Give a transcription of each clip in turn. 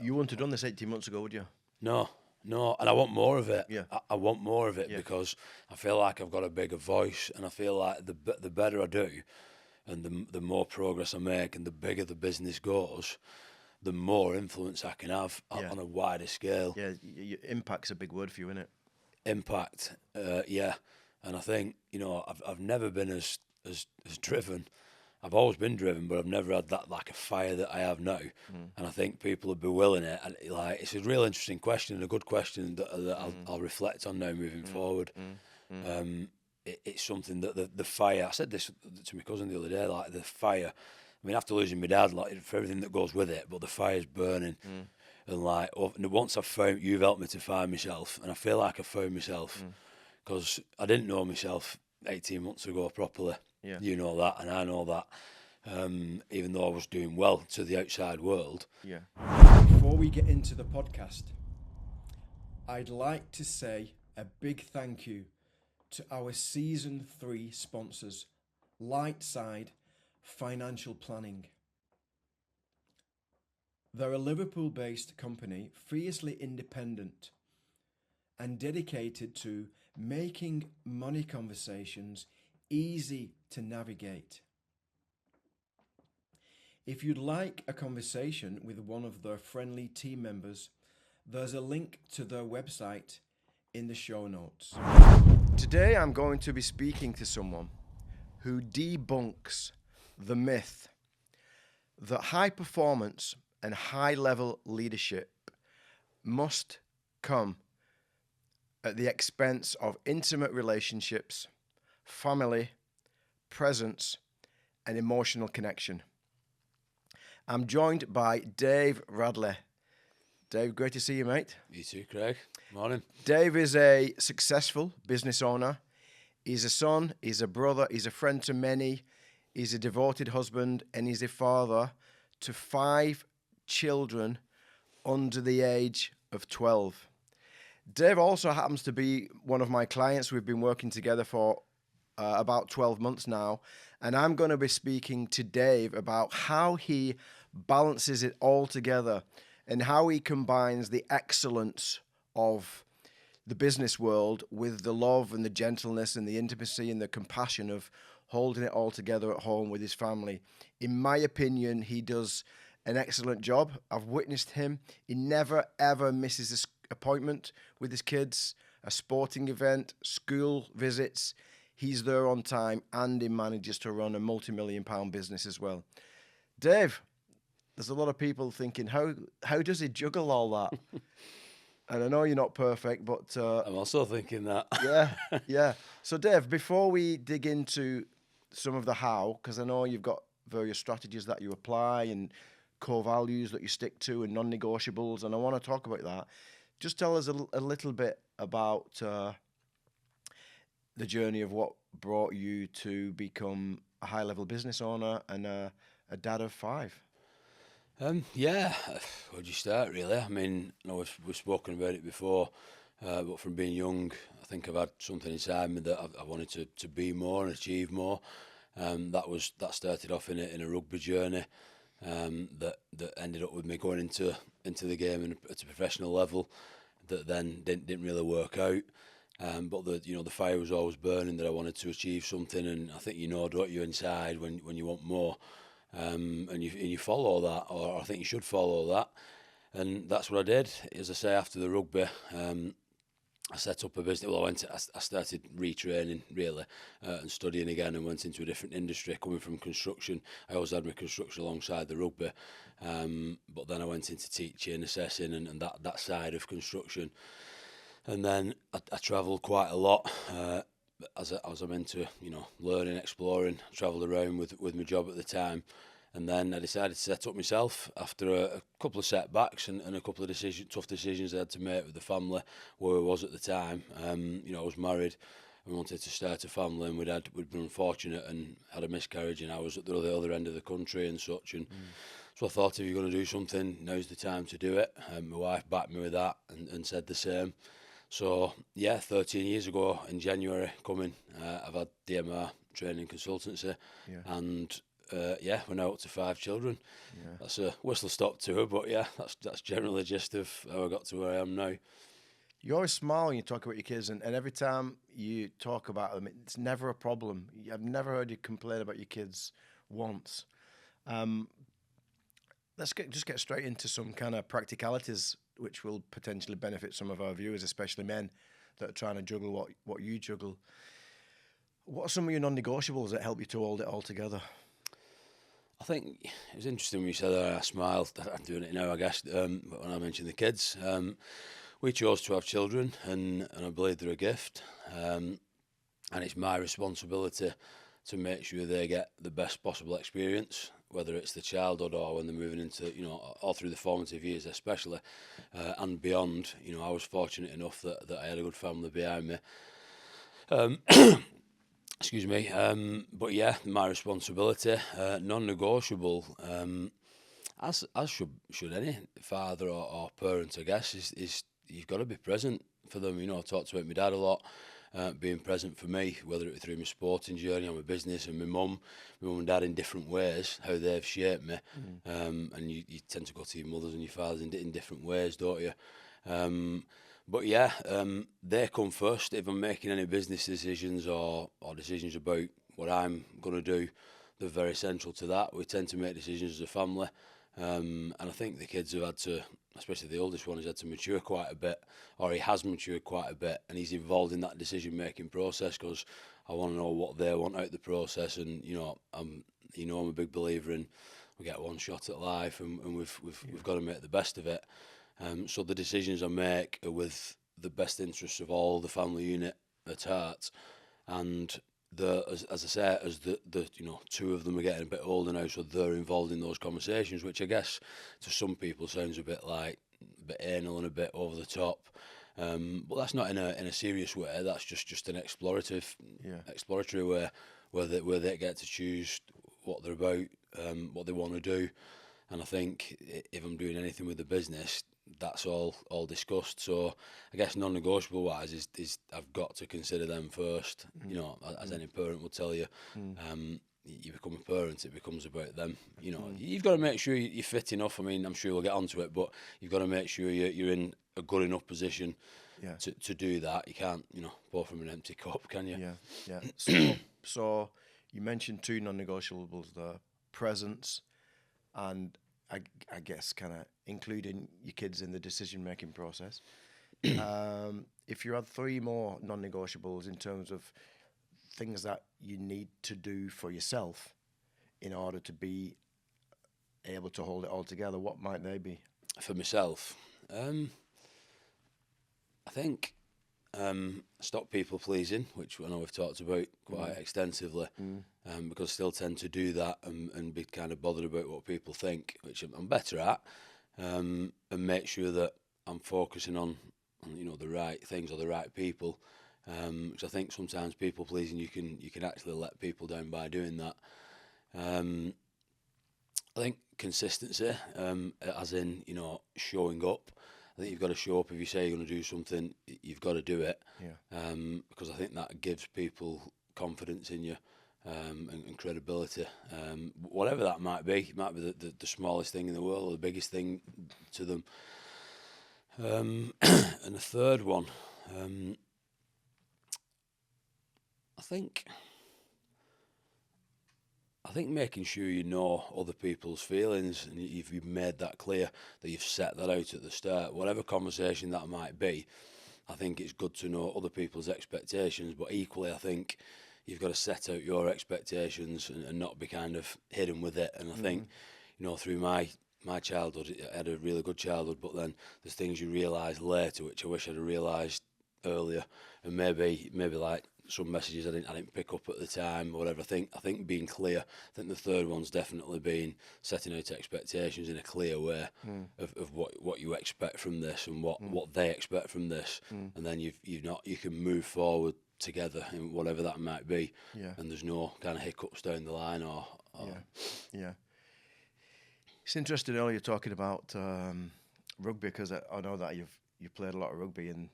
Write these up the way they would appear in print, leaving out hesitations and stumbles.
You wouldn't have done this 18 months ago, would you? No, and I want more of it. Yeah. I want more of it because I feel like I've got a bigger voice, and I feel like the better I do, and the more progress I make, and the bigger the business goes, the more influence I can have on a wider scale. Yeah, impact's a big word for you, isn't it? Impact, yeah. And I think, I've never been as driven. I've always been driven, but I've never had that like a fire that I have now. And I think people are bewilling it. And it's a real interesting question and a good question that I'll reflect on now moving forward. It's something that the fire. I said this to my cousin the other day. Like the fire. I mean, after losing my dad, like for everything that goes with it, but the fire's burning. And like once I've found, you've helped me to find myself, and I feel like I found myself because I didn't know myself 18 months ago properly. Yeah. You know that, and I know that. Even though I was doing well to the outside world. Yeah. Before we get into the podcast, I'd like to say a big thank you to our Season 3 sponsors, Lightside Financial Planning. They're a Liverpool-based company, fiercely independent and dedicated to making money conversations easy to navigate. If you'd like a conversation with one of their friendly team members, there's a link to their website in the show notes. Today I'm going to be speaking to someone who debunks the myth that high performance and high level leadership must come at the expense of intimate relationships, family, presence, and emotional connection. I'm joined by Dave Radley. Dave, great to see you, mate. You too, Craig. Morning. Dave is a successful business owner. He's a son, he's a brother, he's a friend to many, he's a devoted husband, and he's a father to 5 children under the age of 12. Dave also happens to be one of my clients. We've been working together for about 12 months now, and I'm going to be speaking to Dave about how he balances it all together and how he combines the excellence of the business world with the love and the gentleness and the intimacy and the compassion of holding it all together at home with his family. In my opinion, he does an excellent job. I've witnessed him. He never, ever misses an appointment with his kids, a sporting event, school visits. He's there on time, and he manages to run a multi-million-pound business as well. Dave, there's a lot of people thinking, how does he juggle all that? And I know you're not perfect, but... I'm also thinking that. Yeah. So, Dave, before we dig into some of the how, because I know you've got various strategies that you apply and core values that you stick to and non-negotiables, and I want to talk about that. Just tell us a little bit about the journey of what brought you to become a high-level business owner and a dad of 5. Where'd you start, really? I mean, we've spoken about it before, but from being young, I think I've had something inside me that I wanted to be more and achieve more. That started off in a rugby journey that ended up with me going into the game at a professional level. That then didn't really work out. But the fire was always burning that I wanted to achieve something, and I think don't you, inside when you want more. And you follow that, or I think you should follow that, and that's what I did. As I say, after the rugby, I set up a business. Well, I started retraining really and studying again, and went into a different industry. Coming from construction, I always had my construction alongside the rugby, but then I went into teaching, assessing, and that side of construction, and then I travelled quite a lot. As I'm into, learning, exploring, travelled around with my job at the time, and then I decided to set up myself after a couple of setbacks and a couple of tough decisions I had to make with the family where I was at the time. I was married and wanted to start a family, and we'd been unfortunate and had a miscarriage, and I was at the other end of the country and such. And so I thought, if you're going to do something, now's the time to do it. My wife backed me with that and said the same. So, 13 years ago in January coming, I've had DMR training consultancy, and we're now up to 5 children. Yeah. That's a whistle-stop tour, but yeah, that's generally the gist of how I got to where I am now. You always smile when you talk about your kids, and every time you talk about them, it's never a problem. I've never heard you complain about your kids once. Let's just get straight into some kind of practicalities, which will potentially benefit some of our viewers, especially men that are trying to juggle what you juggle. What are some of your non-negotiables that help you to hold it all together? I think it was interesting when you said that. I smiled. I'm doing it now, I guess, when I mentioned the kids. We chose to have children, and I believe they're a gift. And it's my responsibility to make sure they get the best possible experience, whether it's the childhood or when they're moving into, all through the formative years especially, and beyond. I was fortunate enough that I had a good family behind me. Excuse me. But yeah, my responsibility, non-negotiable, as should any father or parent, I guess, is you've got to be present for them. I talked about my dad a lot, being present for me, whether it was through my sporting journey or my business, and my mum and dad in different ways, how they've shaped me. And you tend to go to your mothers and your fathers in different ways, don't you? But yeah, they come first. If I'm making any business decisions or decisions about what I'm going to do, they're very central to that. We tend to make decisions as a family. And I think the kids have had to, especially the oldest one, has had to mature quite a bit, or he has matured quite a bit, and he's involved in that decision-making process because I want to know what they want out of the process. And I'm a big believer in we get one shot at life, and we've got to make the best of it. So the decisions I make are with the best interests of all the family unit at heart, and as I say, as the two of them are getting a bit older now, so they're involved in those conversations, which I guess to some people sounds a bit anal and a bit over the top. But that's not in a serious way. That's just an exploratory way where they get to choose what they're about, what they want to do. And I think if I'm doing anything with the business, that's all discussed. So I guess non-negotiable wise is I've got to consider them first. As any parent will tell you, you become a parent, it becomes about them. You've got to make sure you're fit enough. I mean, I'm sure we'll get onto it, but you've got to make sure you're in a good enough position to do that. You can't, pour from an empty cup, can you? Yeah. So you mentioned 2 non-negotiables there: presence and I guess kind of including your kids in the decision-making process. If you had 3 more non-negotiables in terms of things that you need to do for yourself in order to be able to hold it all together, what might they be? For myself, I think stop people pleasing, which I know we've talked about quite extensively, because I still tend to do that and be kind of bothered about what people think, which I'm better at, and make sure that I'm focusing on the right things or the right people, which I think sometimes people pleasing you can actually let people down by doing that. I think consistency, as in showing up. I think you've got to show up. If you say you're going to do something, you've got to do it. Yeah. Because I think that gives people confidence in you and credibility. Whatever that might be. It might be the smallest thing in the world or the biggest thing to them. And the third one, I think making sure you know other people's feelings, and you've made that clear, that you've set that out at the start, whatever conversation that might be. I think it's good to know other people's expectations, but equally I think you've got to set out your expectations and not be kind of hidden with it. And I think, through my childhood, I had a really good childhood, but then there's things you realise later, which I wish I'd have realised earlier, and maybe like some messages I didn't pick up at the time or whatever. I think being clear. I think the third one's definitely been setting out expectations in a clear way of what you expect from this and what they expect from this, and then you can move forward together in whatever that might be, and there's no kind of hiccups down the line or Yeah. It's interesting earlier talking about rugby, because I know that you've played a lot of rugby, and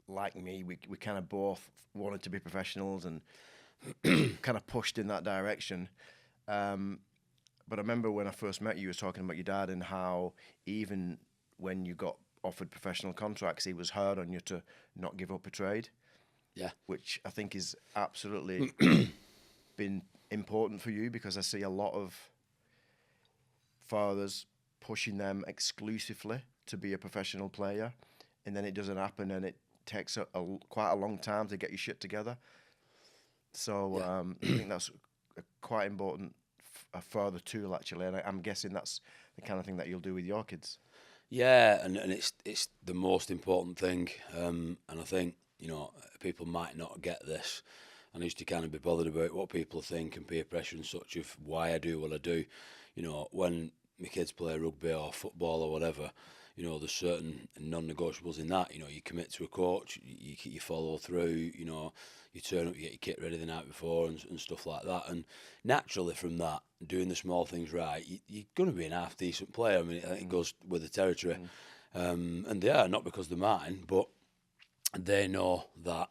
like me, we kind of both wanted to be professionals and kind of pushed in that direction. But I remember when I first met you, you were talking about your dad and how even when you got offered professional contracts, he was hard on you to not give up a trade. Yeah. Which I think is absolutely been important for you, because I see a lot of fathers pushing them exclusively to be a professional player, and then it doesn't happen, and it takes quite a long time to get your shit together. So I think that's a quite important a further tool, actually, and I'm guessing that's the kind of thing that you'll do with your kids. Yeah, and it's the most important thing, and I think, people might not get this, and I used to kind of be bothered about what people think and peer pressure and such of why I do what I do. When my kids play rugby or football or whatever, there's certain non-negotiables in that. You commit to a coach, you follow through, you turn up, you get your kit ready the night before and stuff like that. And naturally from that, doing the small things right, you're going to be an half-decent player. I mean, I think it goes with the territory. And they are, not because they're mine, but they know that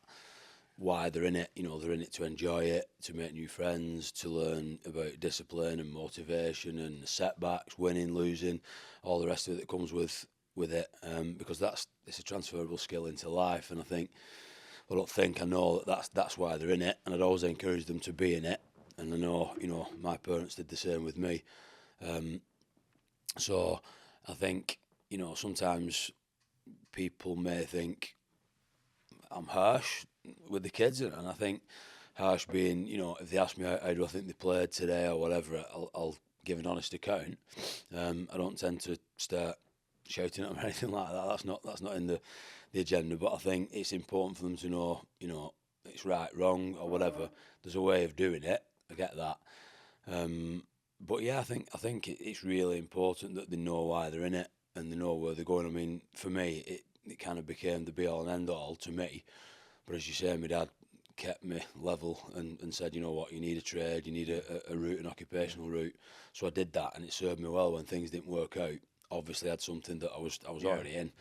why they're in it. They're in it to enjoy it, to make new friends, to learn about discipline and motivation and setbacks, winning, losing, all the rest of it that comes with it. Because it's a transferable skill into life, and I know that's why they're in it, and I'd always encourage them to be in it. And I know, my parents did the same with me. So I think, sometimes people may think I'm harsh with the kids, and I think harsh being, if they ask me how do I think they played today or whatever, I'll give an honest account. I don't tend to start shouting at them or anything like that. That's not in the agenda. But I think it's important for them to know, it's right, wrong, or whatever. There's a way of doing it. I get that. But yeah, I think it's really important that they know why they're in it and they know where they're going. I mean, for me, it kind of became the be all and end all to me. But as you say, my dad kept me level and said, you know what, you need a trade, you need a route, an occupational route. So I did that, and it served me well when things didn't work out. Obviously, I had something that I was already in,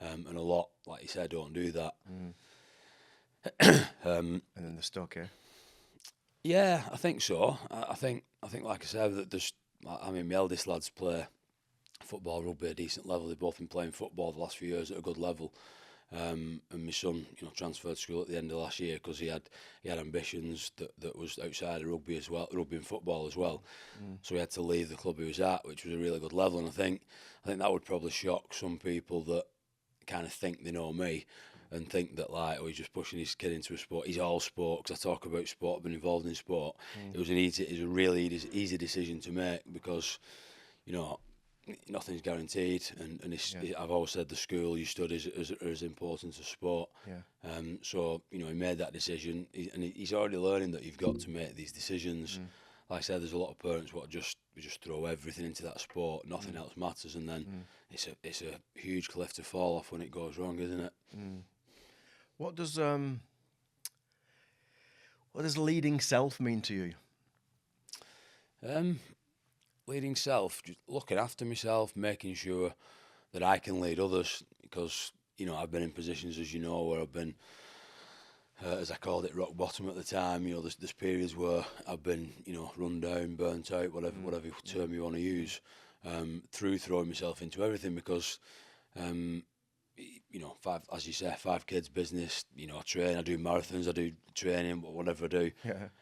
and a lot, like you said, don't do that. And then they're stuck, yeah. Yeah, I think so. I think, like I said, that my eldest lads play football, rugby at a decent level. They've both been playing football the last few years at a good level. And my son, transferred school at the end of last year because he had ambitions that was outside of rugby as well, rugby and football as well. So he had to leave the club he was at, which was a really good level. And I think that would probably shock some people that kind of think they know me and think that he's just pushing his kid into a sport. He's all sport, because I talk about sport, I've been involved in sport. It was a really easy decision to make because, nothing's guaranteed, and I've always said the school you study is as important as sport. So he made that decision, and he's already learning that you've got to make these decisions. Like I said, there's a lot of parents who just throw everything into that sport, nothing else matters, and then it's a huge cliff to fall off when it goes wrong, isn't it? What does leading self mean to you? Leading self, just looking after myself, making sure that I can lead others, because I've been in positions, as you know, where I've been, as I called it, rock bottom at the time. There's periods where I've been, run down, burnt out, whatever term you want to use, through throwing myself into everything, because as you say, 5 kids, business, I train, I do marathons, I do training, whatever I do,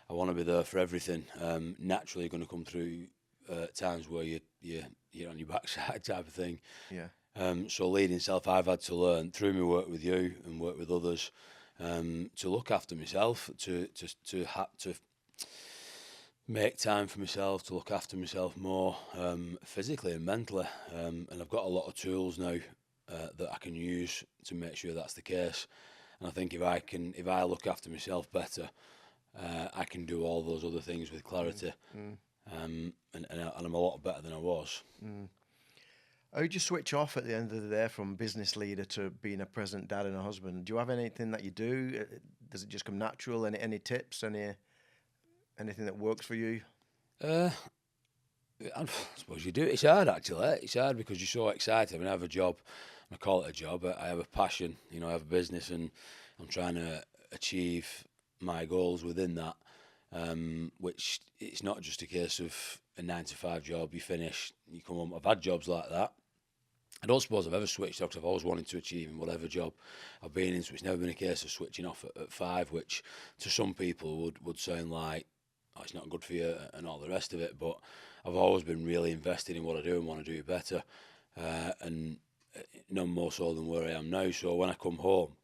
I want to be there for everything. Naturally, you're going to come through times where you're on your backside type of thing. So leading self, I've had to learn through my work with you and work with others, to look after myself, to make time for myself, to look after myself more, physically and mentally. And I've got a lot of tools now that I can use to make sure that's the case. And I think if I look after myself better, I can do all those other things with clarity. And I'm a lot better than I was. How do you switch off at the end of the day from business leader to being a present dad and a husband? Do you have anything that you do? Does it just come natural? Any tips? Anything that works for you? I suppose you do. It's hard, actually. It's hard because you're so excited. I mean, I have a job. I call it a job. I have a passion. I have a business, and I'm trying to achieve my goals within that. which it's not just a case of a 9-to-5 job, you finish, you come home. I've had jobs like that. I don't suppose I've ever switched off, 'cause I've always wanted to achieve in whatever job I've been in, so it's never been a case of switching off at 5, which to some people would sound like, oh, it's not good for you and all the rest of it, but I've always been really invested in what I do and want to do better, and none more so than where I am now. So when I come home,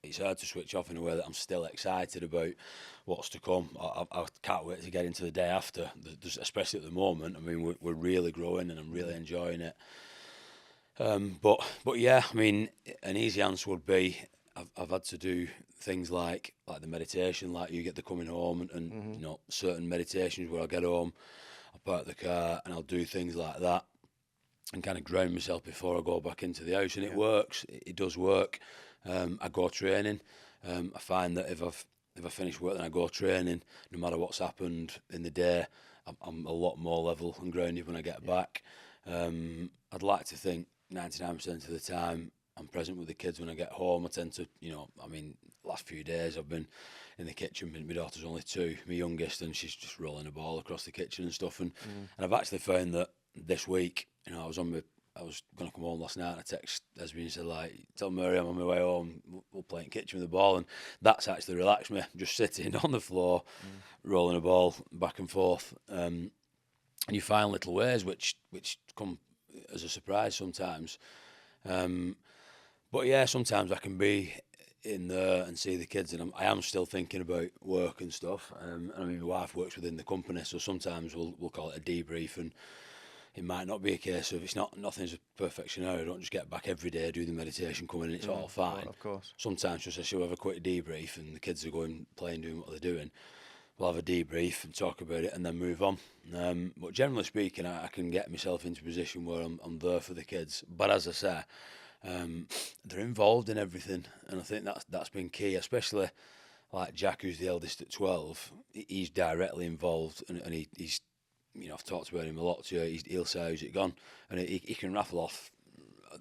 it's hard to switch off in a way that I'm still excited about what's to come. I can't wait to get into the day after, especially at the moment. I mean, we're really growing and I'm really enjoying it. But yeah, I mean, an easy answer would be I've had to do things like the meditation, like you get the coming home and you know, certain meditations where I get home, I park the car and I'll do things like that and kind of ground myself before I go back into the house, and it works. It does work. I go training. I find that if I finish work, then I go training. No matter what's happened in the day, I'm a lot more level and grounded when I get back. I'd like to think 99% of the time I'm present with the kids when I get home. I tend to, you know, I mean, last few days I've been in the kitchen. My daughter's only 2, my youngest, and she's just rolling a ball across the kitchen and stuff. And I've actually found that this week, you know, I was going to come home last night and I text Esme and said, like, tell Mary I'm on my way home, we'll play in the kitchen with the ball. And that's actually relaxed me, just sitting on the floor, rolling a ball back and forth. And you find little ways which come as a surprise sometimes. But yeah, sometimes I can be in there and see the kids, and I am still thinking about work and stuff. And I mean, my wife works within the company, so sometimes we'll call it a debrief, and it might not be a case of nothing's a perfect scenario. I don't just get back every day, do the meditation, come in, and it's all fine. Of course. Sometimes just I should have a quick debrief, and the kids are going playing, doing what they're doing. We'll have a debrief and talk about it, and then move on. But generally speaking, I can get myself into a position where I'm there for the kids. But as I say, they're involved in everything, and I think that's been key, especially like Jack, who's the eldest at 12. He's directly involved, and he's, you know, I've talked about him a lot too. He'll say, how's it gone? And he can raffle off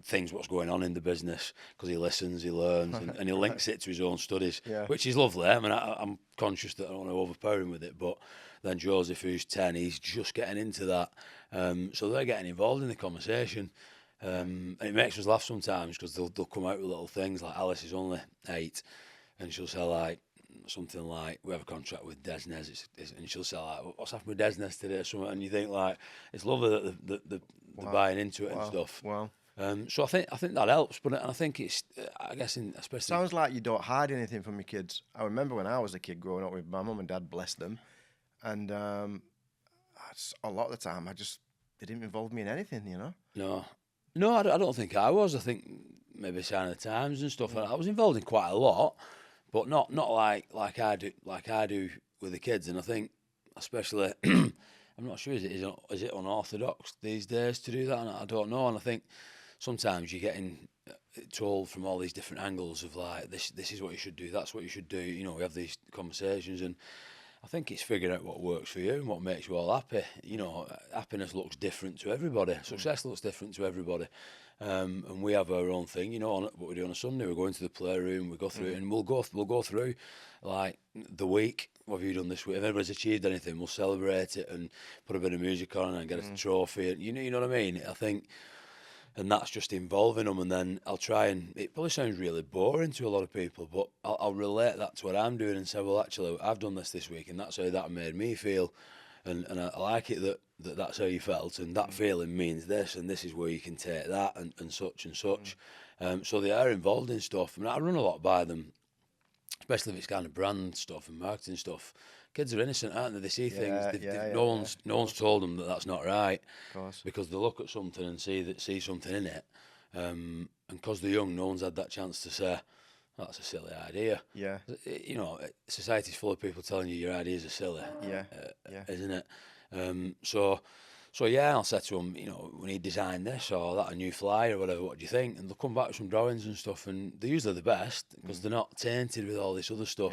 things, what's going on in the business, because he listens, he learns, and he links it to his own studies, which is lovely. I mean, I'm conscious that I don't want to overpower him with it, but then Joseph, who's 10, he's just getting into that. So they're getting involved in the conversation. And it makes us laugh sometimes, because they'll come out with little things, like Alice is only 8, and she'll say like something like, we have a contract with Desnes, and she'll say like, what's happened with Desnes today or something, and you think like, it's lovely that they're buying into it and stuff. Wow. So I think that helps, but I think it's, I guess, especially. Sounds like you don't hide anything from your kids. I remember when I was a kid growing up with my mum and dad, bless them, and a lot of the time they didn't involve me in anything, you know. No, I don't think I was. I think maybe Sign of the Times and stuff. I was involved in quite a lot, but not like I do with the kids. And I think, especially, I'm not sure, is it unorthodox these days to do that? And I don't know. And I think sometimes you're getting told from all these different angles of like, this is what you should do, that's what you should do. You know, we have these conversations, and I think it's figuring out what works for you and what makes you all happy. You know, happiness looks different to everybody. Success looks different to everybody. And we have our own thing. You know, what we do on a Sunday, we go into the playroom, we go through it, and we'll go through like the week. What have you done this week? If anybody's achieved anything, we'll celebrate it and put a bit of music on and get a trophy. And you know what I mean? I think. And that's just involving them, and then I'll try, and it probably sounds really boring to a lot of people, but I'll relate that to what I'm doing and say, well, actually, I've done this week, and that's how that made me feel, and I like it that's how you felt, and that feeling means this, and this is where you can take that, and such and such. So they are involved in stuff. I mean, I run a lot by them, especially if it's kind of brand stuff and marketing stuff. Kids are innocent, aren't they? They see things. No one's told them that that's not right, because they look at something and see something in it, and because they're young, no one's had that chance to say, oh, that's a silly idea. Yeah. You know, society's full of people telling you your ideas are silly. Isn't it? So yeah, I'll say to them, you know, we need to design this or that, a new flyer or whatever, what do you think? And they'll come back with some drawings and stuff, and they're usually the best because they're not tainted with all this other stuff.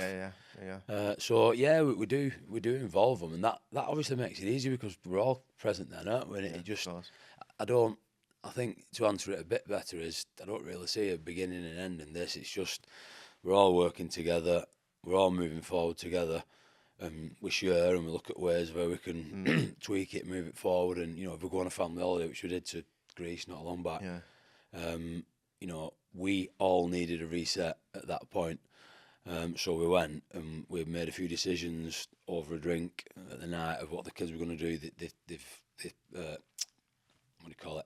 So yeah, we do involve them, and that obviously makes it easy because we're all present then, aren't we? And it just, I think to answer it a bit better is, I don't really see a beginning and end in this. It's just, we're all working together, we're all moving forward together, we share and we look at ways where we can tweak it, move it forward. And, you know, if we go on a family holiday, which we did to Greece not long back, you know, we all needed a reset at that point. So we went and we made a few decisions over a drink at the night of what the kids were going to do. They've what do you call it?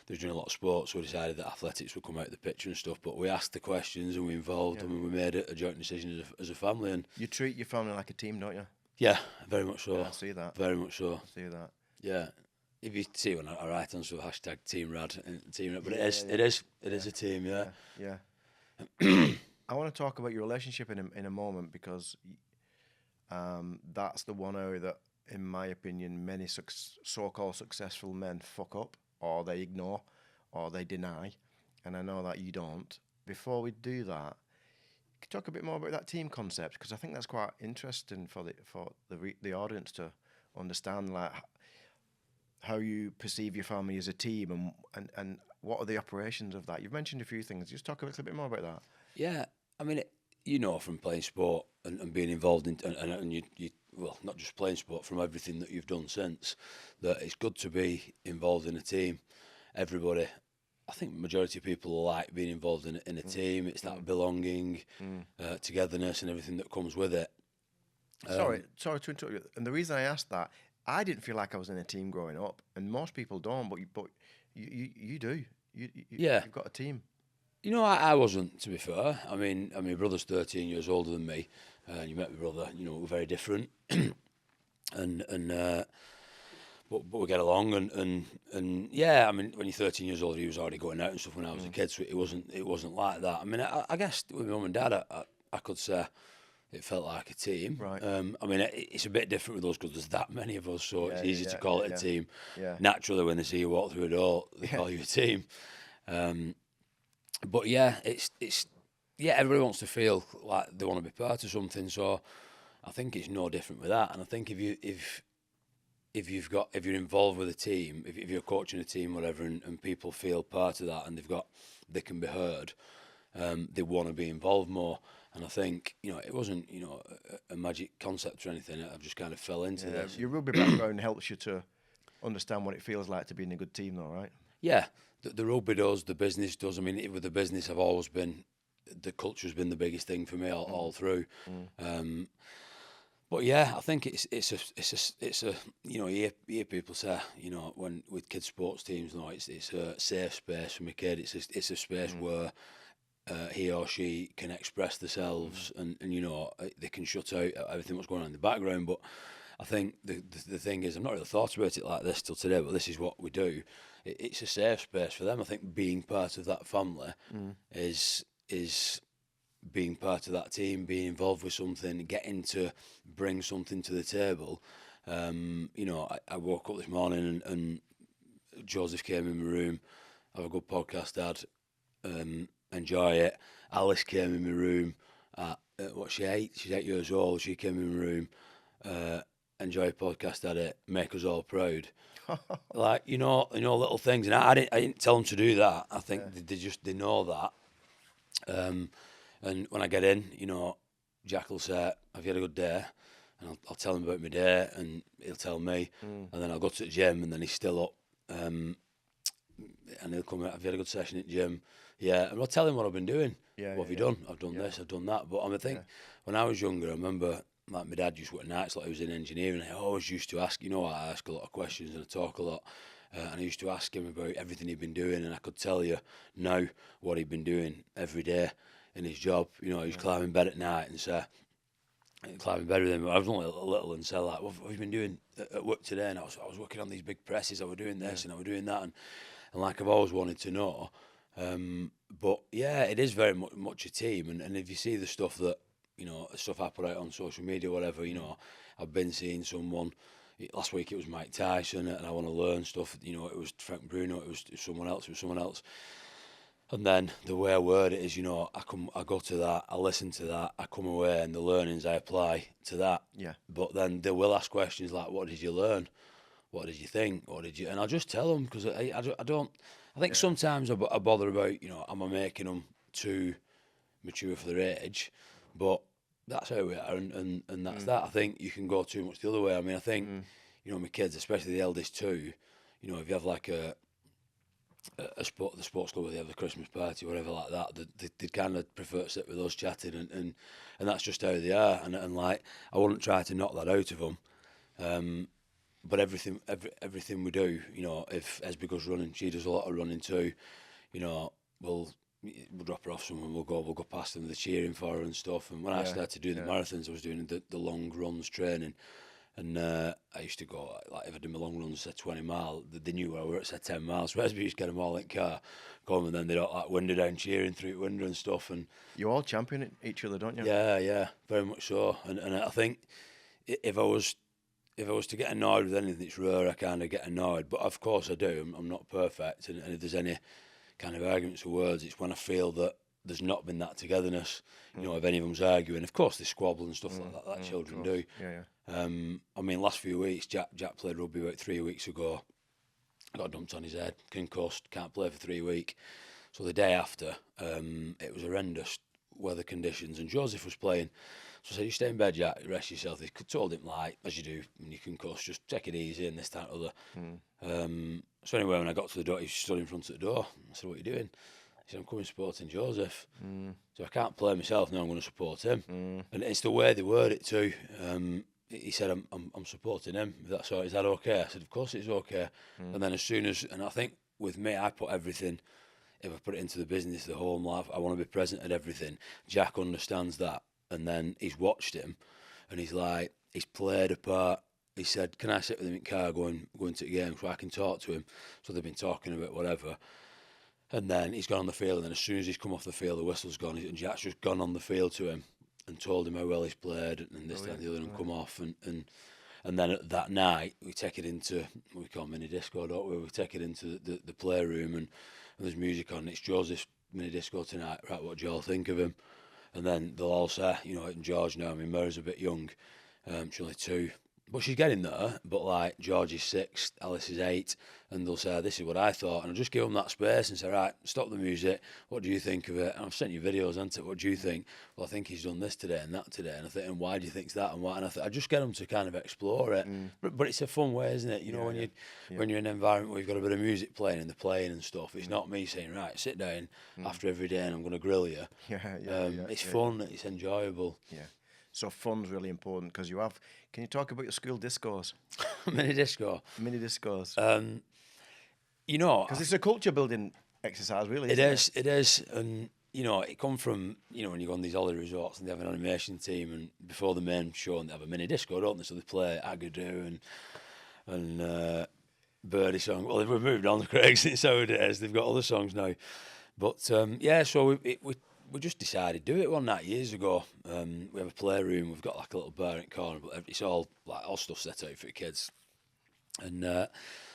They were doing a lot of sports, so we decided that athletics would come out of the picture and stuff. But we asked the questions and we involved and we made a joint decision as a family. And you treat your family like a team, don't you? Yeah, very much so. Yeah, I see that. Very much so. I see that. Yeah. If you see when I write on sort of hashtag Team Rad, but it is a team, yeah. Yeah. I want to talk about your relationship in a moment, because that's the one area that, in my opinion, many so-called successful men fuck up, or they ignore, or they deny, and I know that you don't. Before we do that, could you talk a bit more about that team concept, because I think that's quite interesting for the audience to understand, like how you perceive your family as a team, and what are the operations of that. You've mentioned a few things. Just talk a little bit more about that. Yeah, I mean, you know, from playing sport and being involved in, and you well, not just playing sport, from everything that you've done since, that it's good to be involved in a team. Everybody, I think majority of people like being involved in a team. It's that belonging, togetherness and everything that comes with it. Sorry to interrupt you. And the reason I asked that, I didn't feel like I was in a team growing up, and most people don't, but you do. You've got a team. You know, I wasn't, to be fair. I mean, my brother's 13 years older than me. You met my brother. You know, we're very different, but we get along. And yeah, I mean, when you're 13 years old, he was already going out and stuff when I was a kid. So it wasn't like that. I mean, I guess with my mum and dad, I could say it felt like a team. Right. I mean, it's a bit different with us because there's that many of us, so it's easy to call it a team. Yeah. Naturally, when they see you walk through a door, they call you a team. But yeah, it's everybody wants to feel like they want to be part of something. So I think it's no different with that. And I think if you're involved with a team, if you're coaching a team, whatever, and people feel part of that, and they can be heard, they want to be involved more. And I think, you know, it wasn't, you know, a magic concept or anything. I just kind of fell into this. Your rugby background helps you to understand what it feels like to be in a good team, though, right? Yeah, the rugby does, the business does. I mean, with the business, I've always been, the culture's been the biggest thing for me all through. But yeah, I think it's a you know, you hear people say, you know, when with kids sports teams, no, it's a safe space for my kid. It's a space where he or she can express themselves, and you know, they can shut out everything that's going on in the background. But I think the thing is, I've not really thought about it like this till today, but this is what we do. It's a safe space for them. I think being part of that family is being part of that team, being involved with something, getting to bring something to the table. You know, I woke up this morning and Joseph came in my room, have a good podcast, Dad, enjoy it. Alice came in my room at, she's 8 years old, she came in my room, enjoy a podcast, Dad, it, make us all proud. Like, you know, little things, and I didn't tell them to do that. I think they know that. And when I get in, you know, Jack will say, "Have you had a good day?" And I'll tell him about my day, and he'll tell me. And then I'll go to the gym, and then he's still up, and he'll come out. "Have you had a good session at the gym?" Yeah, and I'll tell him what I've been doing. What have you done? I've done this, I've done that. But I think when I was younger, I remember, like, my dad used to work nights, like he was in engineering. I always used to ask, you know, I ask a lot of questions and I talk a lot. And I used to ask him about everything he'd been doing, and I could tell you now what he'd been doing every day in his job. You know, he was climbing bed at night and say, climbing bed with him. I was only a little and say, like, what have you been doing at work today? And I was working on these big presses. I was doing this and I was doing that, and like I've always wanted to know. But yeah, it is very much a team, and if you see the stuff that, you know, stuff I put out on social media, whatever, you know, I've been seeing someone. Last week it was Mike Tyson, and I want to learn stuff. You know, it was Frank Bruno, it was someone else. And then the way I word it is, you know, I go to that, I listen to that, I come away, and the learnings I apply to that. Yeah. But then they will ask questions like, "What did you learn? What did you think? What did you?" And I'll just tell them, because I don't. I think sometimes I bother about, you know, am I making them too mature for their age? But that's how we are, and that's that. I think you can go too much the other way. I mean, I think you know, my kids, especially the eldest two, you know, if you have like the sports club where they have the Christmas party, whatever like that, they kind of prefer to sit with us chatting, and that's just how they are. And like, I wouldn't try to knock that out of them. But everything we do, you know, if Esby goes running, she does a lot of running too. You know, we'll drop her off somewhere, we'll go past them, they're cheering for her and stuff. And when I started doing the marathons, I was doing the long runs training. And I used to go, like, if I did my long runs, say 20 mile, they knew where I were at, say 10 miles. So Esby used to get them all in the car, come, and then they'd all like window down cheering through the window and stuff. And you all champion each other, don't you? Yeah, very much so. And I think if I was to get annoyed with anything, it's rare I kind of get annoyed. But of course I do. I'm not perfect. And if there's any kind of arguments or words, it's when I feel that there's not been that togetherness. You know, if any of them's arguing, of course they squabble and stuff like that children do. Yeah. I mean, last few weeks, Jack played rugby about 3 weeks ago. Got dumped on his head, concussed, can't play for 3 weeks. So the day after, it was horrendous weather conditions, and Joseph was playing. So I said, you stay in bed, Jack, rest yourself. He told him, like, as you do when you concuss, just take it easy and this, that, and other. So anyway, when I got to the door, he stood in front of the door. I said, what are you doing? He said, I'm coming supporting Joseph. So I can't play myself, now I'm going to support him. And it's the way they word it too. He said, I'm supporting him. That's all. Is that okay? I said, of course it's okay. And then as soon as, and I think with me, I put everything, if I put it into the business, the home life, I want to be present at everything. Jack understands that. And then he's watched him, and he's like, he's played a part. He said, can I sit with him in the car going to the game so I can talk to him? So they've been talking about whatever. And then he's gone on the field, and then as soon as he's come off the field, the whistle's gone, and Jack's just gone on the field to him and told him how well he's played, and this, that, and the other, and come off. And then that night, we take it into, we call mini disco, don't we? We take it into the playroom, and there's music on. It's Joseph's mini disco tonight. Right, what do you all think of him? And then they'll all say, you know, and George now, I mean, Murray's a bit young, she's only 2. But she's getting there, but like George is 6, Alice is 8, and they'll say, this is what I thought. And I'll just give them that space and say, right, stop the music, what do you think of it? And I've sent you videos, haven't I? What do you think? Well, I think he's done this today and that today. And I think, and why do you think that and why? And I just get them to kind of explore it. But it's a fun way, isn't it? You know, when you're in an environment where you've got a bit of music playing and they're playing and stuff, it's not me saying, right, sit down after every day and I'm going to grill you. It's fun, it's enjoyable. Yeah. So fun's really important because you have. Can you talk about your school discos? Mini disco. Mini discos. You know, because it's a culture building exercise, really. It is, and you know, it come from, you know, when you go on these holiday resorts and they have an animation team, and before the main show, and they have a mini disco, don't they? So they play Agadoo and Birdie song. Well, we've moved on, Craig, since nowadays. They've got other songs now, but so we just decided to do it one night years ago. We have a playroom. We've got like a little bar in the corner, but it's all stuff set out for the kids. And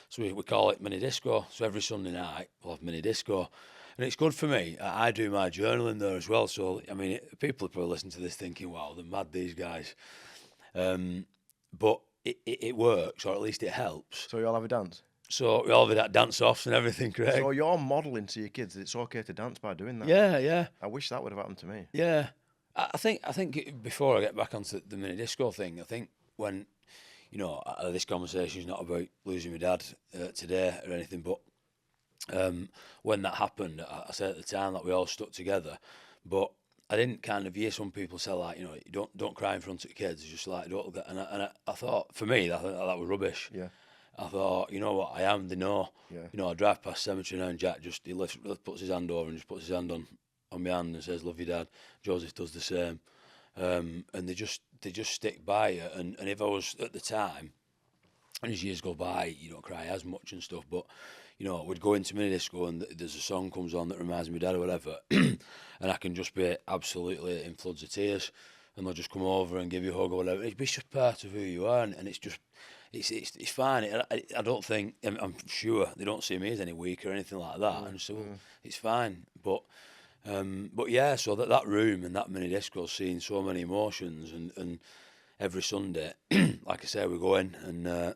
so we call it mini disco. So every Sunday night we'll have mini disco, and it's good for me. I do my journaling there as well. So I mean, people are probably listening to this thinking, "Wow, they're mad, these guys." But it works, or at least it helps. So you all have a dance. So we all have that dance offs and everything, Craig. So you're modelling to your kids that it's okay to dance by doing that. Yeah. I wish that would have happened to me. Yeah, I think before I get back onto the mini disco thing, I think when, you know, this conversation is not about losing my dad today or anything, but when that happened, I said at the time that we all stuck together, but I didn't kind of hear some people say, like, you know, don't cry in front of the kids. It's just like, don't. And I thought, for me, that was rubbish. Yeah. I thought, you know what, I am, they know. Yeah. You know, I drive past cemetery now and Jack he puts his hand over and just puts his hand on my hand and says, love you, Dad. Joseph does the same. And they just stick by you. And if I was at the time, and as years go by, you don't cry as much and stuff, but, you know, we'd go into mini disco and there's a song comes on that reminds me of Dad or whatever, and I can just be absolutely in floods of tears, and they'll just come over and give you a hug or whatever. It's just part of who you are, and it's just, it's fine. I don't think, I'm sure they don't see me as any weak or anything like that, and so it's fine. But yeah, so that room and that mini disco's seen so many emotions, and every Sunday, like I say, we go in there,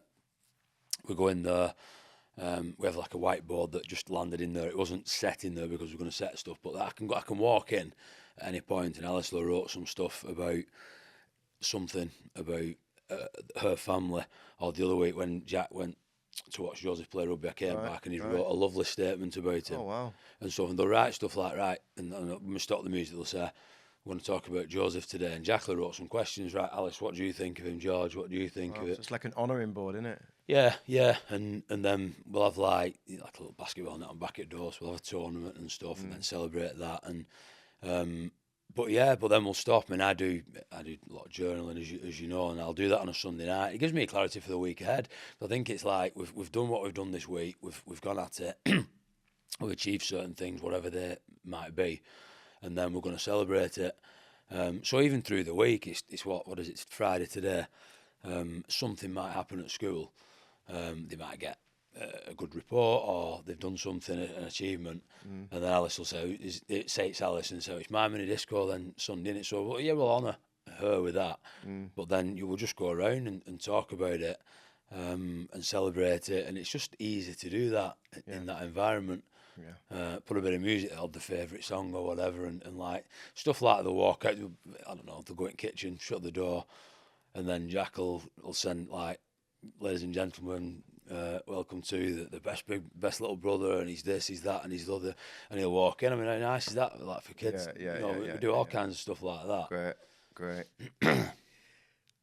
We have like a whiteboard that just landed in there. It wasn't set in there because we're going to set stuff, but I can walk in at any point, and Alice wrote some stuff about something about her family. Or the other week when Jack went to watch Joseph play rugby, I came back and he wrote a lovely statement about him. Oh, wow. And so they'll write stuff like, right, and when we stop the music, they'll say, we're going to talk about Joseph today. And Jack wrote some questions, right, Alice, what do you think of him? George, what do you think of it? So it's like an honouring board, isn't it? Yeah, and then we'll have like a little basketball net on back at door, so we'll have a tournament and stuff, and then celebrate that. And but then we'll stop. And I do a lot of journaling, as you know, and I'll do that on a Sunday night. It gives me clarity for the week ahead. I think it's like we've done what we've done this week. We've gone at it. We've achieved certain things, whatever they might be, and then we're going to celebrate it. So even through the week, it's what is it? It's Friday today. Something might happen at school. They might get a good report, or they've done something, an achievement, and then Alice will say it's Alice, and so it's my mini disco then Sunday, and so we'll honour her with that. But then you will just go around and talk about it and celebrate it, and it's just easy to do that in that environment. Put a bit of music on the favourite song or whatever, and like stuff like the walk out. I don't know, they'll go in the kitchen, shut the door, and then Jack will send like, ladies and gentlemen, welcome to the best little brother, and he's this, he's that, and he's the other, and he'll walk in. I mean, how nice is that, like, for kids? We do all kinds of stuff like that. Great.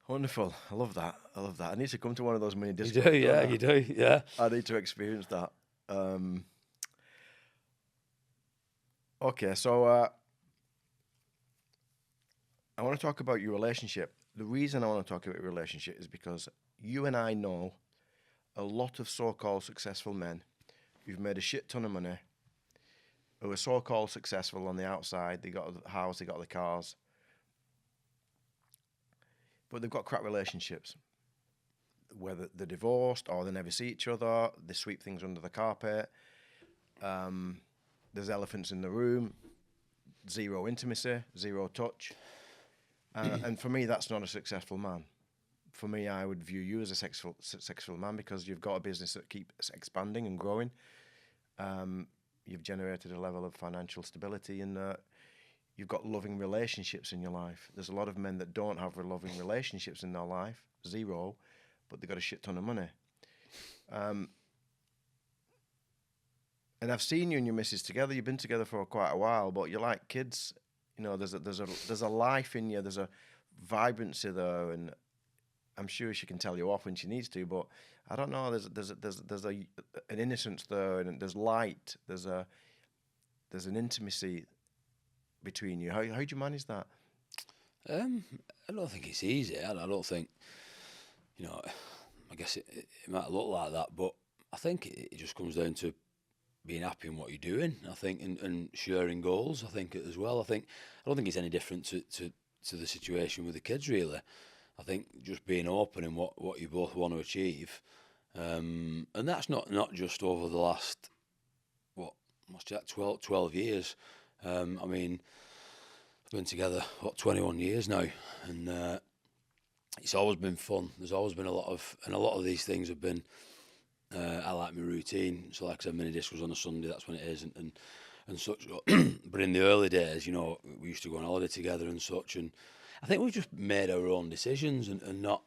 Wonderful. I love that. I need to come to one of those mini discos. You do, yeah. I need to experience that. Okay, so I want to talk about your relationship. The reason I want to talk about your relationship is because you and I know a lot of so-called successful men who've made a shit ton of money, who are so-called successful on the outside. They got a house, they got the cars, but they've got crap relationships. Whether they're divorced or they never see each other, they sweep things under the carpet. There's elephants in the room, zero intimacy, zero touch. And for me, that's not a successful man. For me, I would view you as a successful man because you've got a business that keeps expanding and growing. You've generated a level of financial stability, and you've got loving relationships in your life. There's a lot of men that don't have loving relationships in their life, zero, but they've got a shit ton of money. And I've seen you and your missus together. You've been together for quite a while, but you're like kids. You know, there's a life in you. There's a vibrancy there, and I'm sure she can tell you off when she needs to. But I don't know. There's an innocence there, and there's light. There's an intimacy between you. How do you manage that? I don't think it's easy. I don't think, I guess it might look like that, but I think it just comes down to being happy in what you're doing, I think, and sharing goals, I think, as well. I don't think it's any different to the situation with the kids, really. I think just being open in what you both want to achieve. And that's not just over the last, what's that, 12 years. I mean, we've been together, 21 years now, and it's always been fun. There's always been a lot of these things have been, I like my routine, so like I said, mini disc was on a Sunday, that's when it is, and such. But in the early days, we used to go on holiday together and such, and I think we've just made our own decisions and not.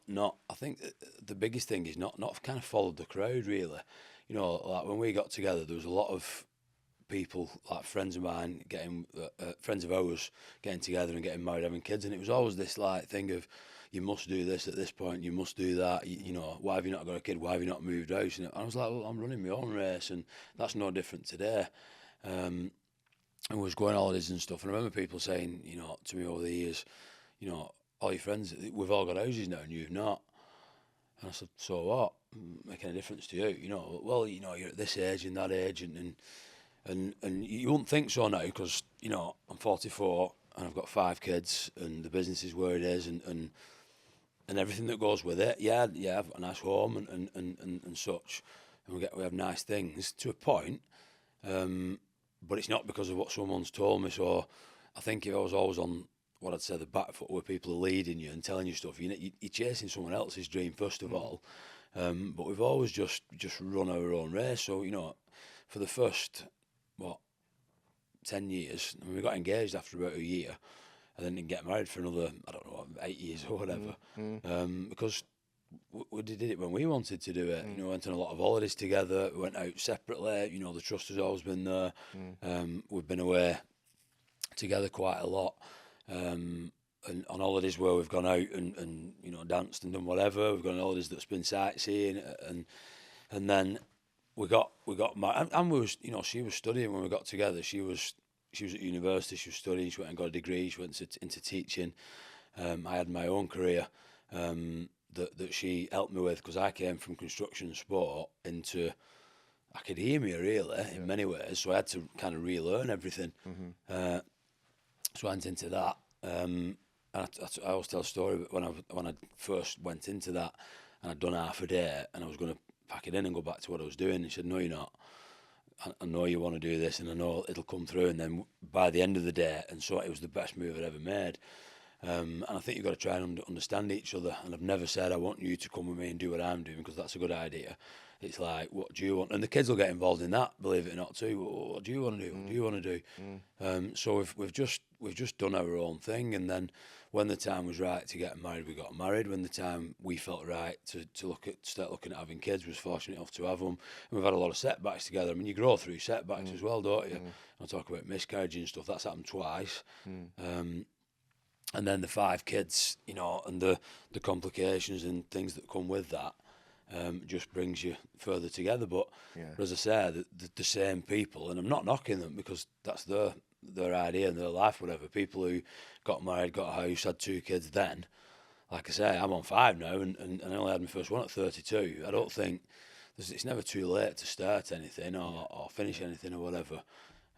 I think the biggest thing is not kind of followed the crowd, really. Like when we got together, there was a lot of people, like friends of mine, friends of ours, getting together and getting married, having kids, and it was always this like thing of, you must do this at this point, you must do that, why have you not got a kid, why have you not moved out? And I was like, well, I'm running my own race, and that's no different today. And we was going on holidays and stuff, and I remember people saying, to me over the years, all your friends, we've all got houses now and you've not. And I said, so what? Making a difference to you? Well, you're at this age and that age, and you wouldn't think so now because, I'm 44 and I've got 5 kids and the business is where it is and everything that goes with it. Yeah, I've got a nice home and such, and we have nice things to a point, but it's not because of what someone's told me. So I think if I was always on what I'd say the back foot where people are leading you and telling you stuff, you're chasing someone else's dream first of all, But we've always just run our own race. So, you know, for the first, 10 years, I mean, we got engaged after about a year, and then didn't get married for another, 8 years or whatever. Because we did it when we wanted to do it. You know, went on a lot of holidays together, we went out separately. You know, the trust has always been there. We've been away together quite a lot. And on holidays where we've gone out and you know, danced and done whatever. We've gone on holidays that's been sightseeing, and then we got married. And we was, you know, she was studying when we got together. She was at university. She was studying. She went and got a degree. She went into teaching. I had my own career that she helped me with, because I came from construction sport into academia, really, in many ways. So I had to kind of relearn everything. So I went into that. And I always tell a story when I first went into that, and I'd done half a day, and I was going to pack it in and go back to what I was doing. He said, "No, you're not. I know you want to do this, and I know it'll come through." And then by the end of the day, and so it was the best move I'd ever made. And I think you've got to try and understand each other. And I've never said I want you to come with me and do what I'm doing, because that's a good idea. It's like, what do you want? And the kids will get involved in that, believe it or not, too. What do you want to do? What do you want to do? So we've just done our own thing. And then when the time was right to get married, we got married. When the time we felt right to start looking at having kids, was fortunate enough to have them. And we've had a lot of setbacks together. I mean, you grow through setbacks as well, don't you? I'll talk about miscarriage and stuff. That's happened twice. And then the 5 kids, you know, and the complications and things that come with that. Just brings you further together. But as I say, the same people, and I'm not knocking them, because that's their idea and their life, whatever. People who got married, got a house, had 2 kids then. Like I say, I'm on 5 now, and I only had my first one at 32. I don't think it's never too late to start anything or finish anything or whatever.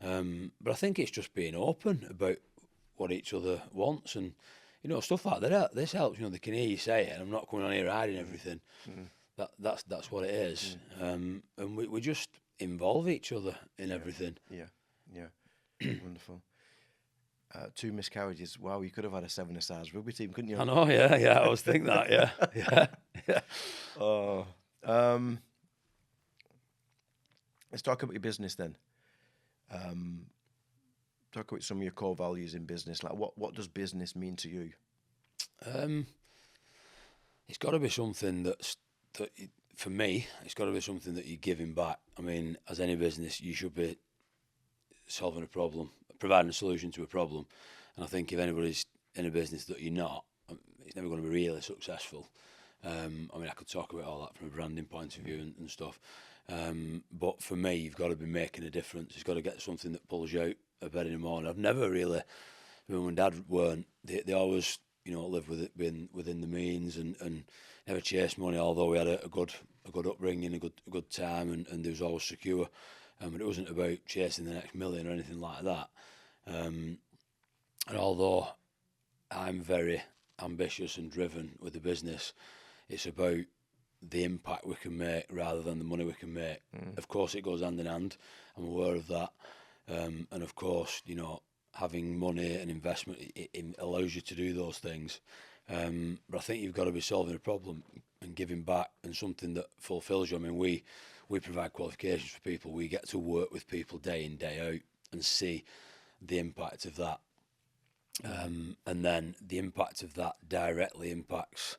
But I think it's just being open about what each other wants, and, you know, stuff like that. This helps. You know, they can hear you say it, and I'm not coming on here hiding everything. That's what it is. And we just involve each other in everything. Yeah. Wonderful. 2 miscarriages. Wow, you could have had a 7-a-side rugby team, couldn't you? I know, yeah. I was thinking that, yeah. Oh, let's talk about your business then. Talk about some of your core values in business. Like, what does business mean to you? It's got to be something for me, it's got to be something that you're giving back. I mean, as any business, you should be solving a problem, providing a solution to a problem. And I think if anybody's in a business that you're not, it's never going to be really successful. I mean, I could talk about all that from a branding point of view and stuff. But for me, you've got to be making a difference. You've got to get something that pulls you out of bed in the morning. I've never really, Mum and Dad weren't. They always, you know, lived within the means and never chased money. Although we had a good upbringing, a good time, and they was always secure. But it wasn't about chasing the next million or anything like that. And although I'm very ambitious and driven with the business, it's about the impact we can make rather than the money we can make. Of course, it goes hand in hand. I'm aware of that. And of course, you know, having money and investment, it allows you to do those things. But I think you've got to be solving a problem and giving back, and something that fulfills you. I mean, we provide qualifications for people. We get to work with people day in, day out, and see the impact of that. And then the impact of that directly impacts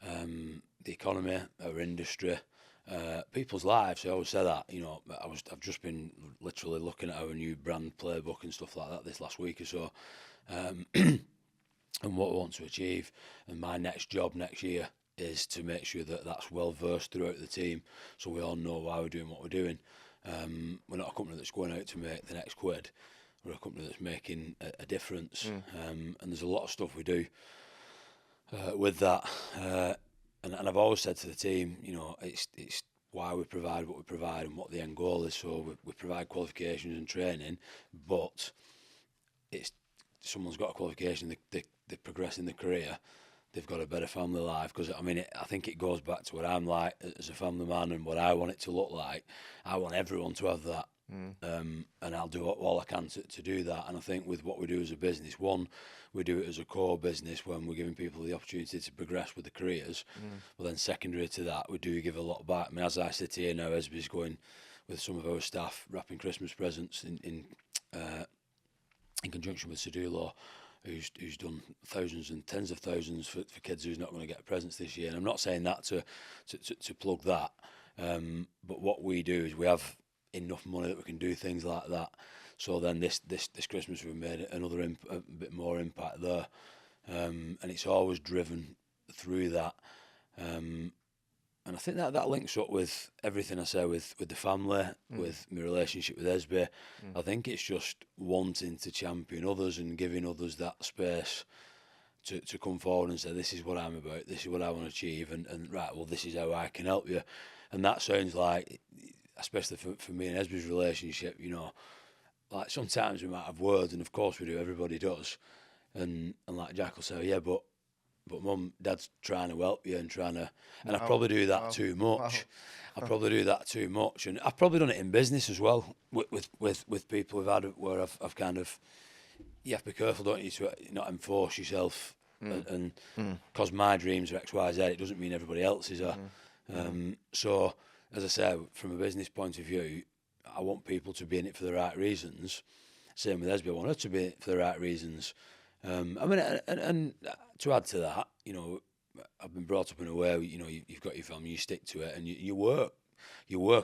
the economy, our industry, people's lives. I always say that. You know, I've just been literally looking at our new brand playbook and stuff like that this last week or so, and what we want to achieve. And my next job next year is to make sure that that's well versed throughout the team, so we all know why we're doing what we're doing. We're not a company that's going out to make the next quid. We're a company that's making a difference. And there's a lot of stuff we do with that. And I've always said to the team, you know, it's why we provide what we provide and what the end goal is. So we provide qualifications and training, but it's someone's got a qualification, they progress in their career, they've got a better family life. Because I mean, I think it goes back to what I'm like as a family man and what I want it to look like. I want everyone to have that, and I'll do all I can to do that. And I think with what we do as a business, one, we do it as a core business when we're giving people the opportunity to progress with their careers. But then secondary to that, we do give a lot back. I mean, as I sit here now, Esby's going with some of our staff wrapping Christmas presents in conjunction with Sadulo, who's done thousands and tens of thousands for kids who's not going to get presents this year. And I'm not saying that to plug that, but what we do is we have enough money that we can do things like that. So then this Christmas we've made another a bit more impact there, and it's always driven through that. And I think that links up with everything I say with the family, with my relationship with Esby. I think it's just wanting to champion others and giving others that space to come forward and say, this is what I'm about, this is what I want to achieve, and right, well, this is how I can help you. And that sounds like, especially for me and Esby's relationship, you know, like sometimes we might have words, and of course we do, everybody does. And like Jack will say, yeah, but Mum, Dad's trying to help you and trying to, and I probably do that too much. I probably do that too much, and I've probably done it in business as well with people we've had where I've kind of, you have to be careful, don't you, to not enforce yourself, and because my dreams are X, Y, Z, it doesn't mean everybody else's are. So as I say, from a business point of view, I want people to be in it for the right reasons. Same with Esby, I want her to be in it for the right reasons. I mean, and to add to that, you know, I've been brought up in a way, you know, you've got your family, you stick to it, and you work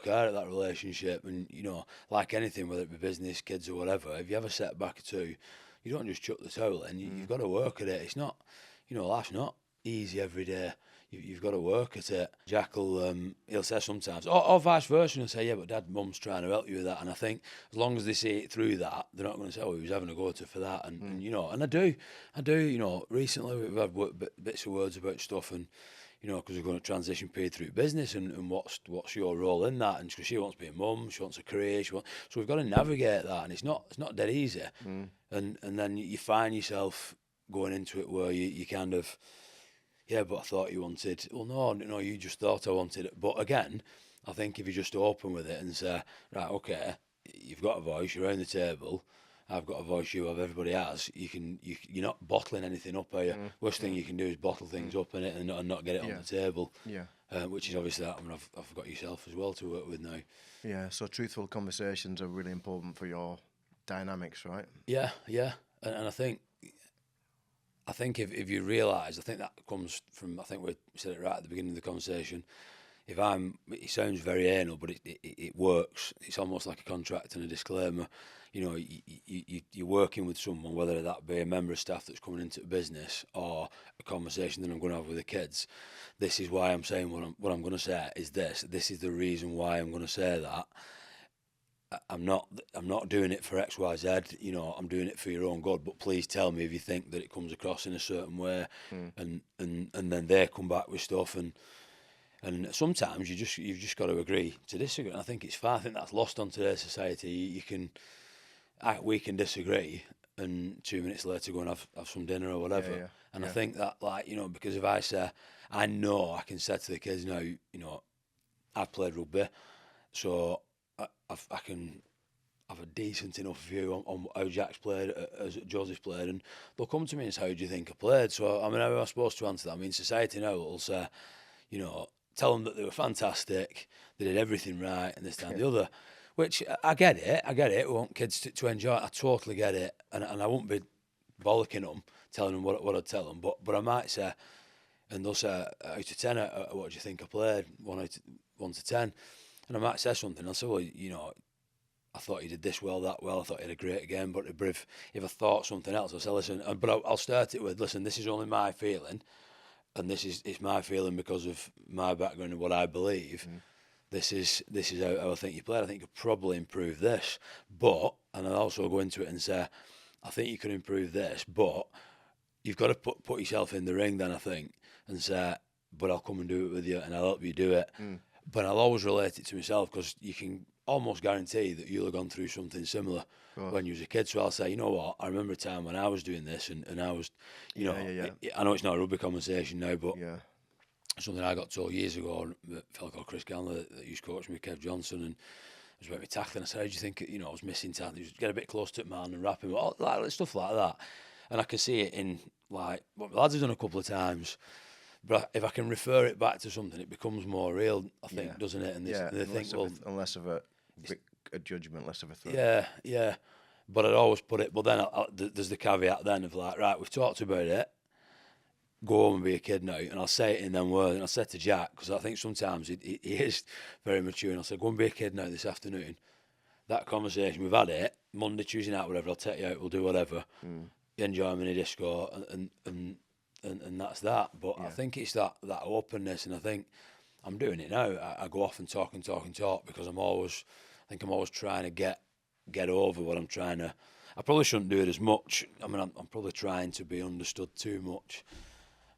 hard at that relationship, and you know, like anything, whether it be business, kids, or whatever, if you have a setback or two, you don't just chuck the towel in. You've got to work at it. It's not, you know, life's not easy every day. You've got to work at it. Jack will, he'll say sometimes, or vice versa, he'll say, yeah, but Dad, Mum's trying to help you with that. And I think as long as they see it through that, they're not going to say, oh, he was having a go to for that. And you know, and I do, you know, recently we've had bits of words about stuff, and, you know, because we're going to transition period through business, and what's your role in that? And because she wants to be a mum, she wants a career, so we've got to navigate that, and it's not dead easy. And then you find yourself going into it where you kind of, yeah, but I thought you wanted, well, no, you just thought I wanted it. But again, I think if you're just open with it and say, right, okay, you've got a voice, you're around the table, I've got a voice, you have, everybody has, you're not bottling anything up, are you? Worst thing you can do is bottle things up in it and not get it on the table. Which is obviously that. I mean, I've got yourself as well to work with now. Yeah, so truthful conversations are really important for your dynamics, right? Yeah. And I think if you realise, I think that comes from, I think we said it right at the beginning of the conversation, it sounds very anal, but it works. It's almost like a contract and a disclaimer. You know, you're working with someone, whether that be a member of staff that's coming into the business or a conversation that I'm going to have with the kids. This is why I'm saying what I'm going to say is this. This is the reason why I'm going to say that. I'm not doing it for X, Y, Z. You know, I'm doing it for your own good. But please tell me if you think that it comes across in a certain way, and then they come back with stuff, and sometimes you've just got to agree to disagree. And I think it's fine. I think that's lost on today's society. We can disagree, and 2 minutes later go and have some dinner or whatever. And I think that, like, you know, because if I say, I know I can say to the kids now, you know, I've played rugby, so I can have a decent enough view on how Jack's played, as Joseph played, and they'll come to me and say, how do you think I played? So, I mean, how am I supposed to answer that? I mean, society now will say, you know, tell them that they were fantastic, they did everything right, and this, that, and the other, which I get it, we want kids to enjoy it, I totally get it, and I won't be bollocking them, telling them what I'd tell them, but I might say, and they'll say, out of 10, what do you think I played? 1 to 10. And I might say something, I'll say, well, you know, I thought you did this well, that well, I thought you had a great game, but if I thought something else, I'll say, listen, but I'll start it with, listen, this is only my feeling, and it's my feeling because of my background and what I believe. This is how I think you played. I think you could probably improve this, but, and I'll also go into it and say, I think you could improve this, but you've got to put yourself in the ring then, I think, and say, but I'll come and do it with you, and I'll help you do it. But I'll always relate it to myself, because you can almost guarantee that you'll have gone through something similar when you was a kid. So I'll say, you know what, I remember a time when I was doing this, and I was, I know it's not a rugby conversation now, but something I got told years ago, a fellow called Chris Ganley that used to coach me, Kev Johnson, and I was about me tackling. I said, how do you think, I was missing tackling? He was get a bit close to it, man, and wrap him, stuff like that. And I can see it in, like, what my lads have done a couple of times. But if I can refer it back to something, it becomes more real, I think, doesn't it? And they think, well, less of a judgment, less of a threat. Yeah. But I'd always put it. But then there's the caveat then of like, right, we've talked about it. Go home and be a kid now. And I'll say it in them words. And I said to Jack, because I think sometimes he is very mature. And I'll say, go and be a kid now this afternoon. That conversation, we've had it. Monday, Tuesday night, whatever. I'll take you out. We'll do whatever. Enjoy a mini disco, and that's that. But I think it's that openness, and I think I'm doing it now. I go off and talk because I'm always trying to get over what I'm trying to. I probably shouldn't do it as much. I mean, I'm probably trying to be understood too much.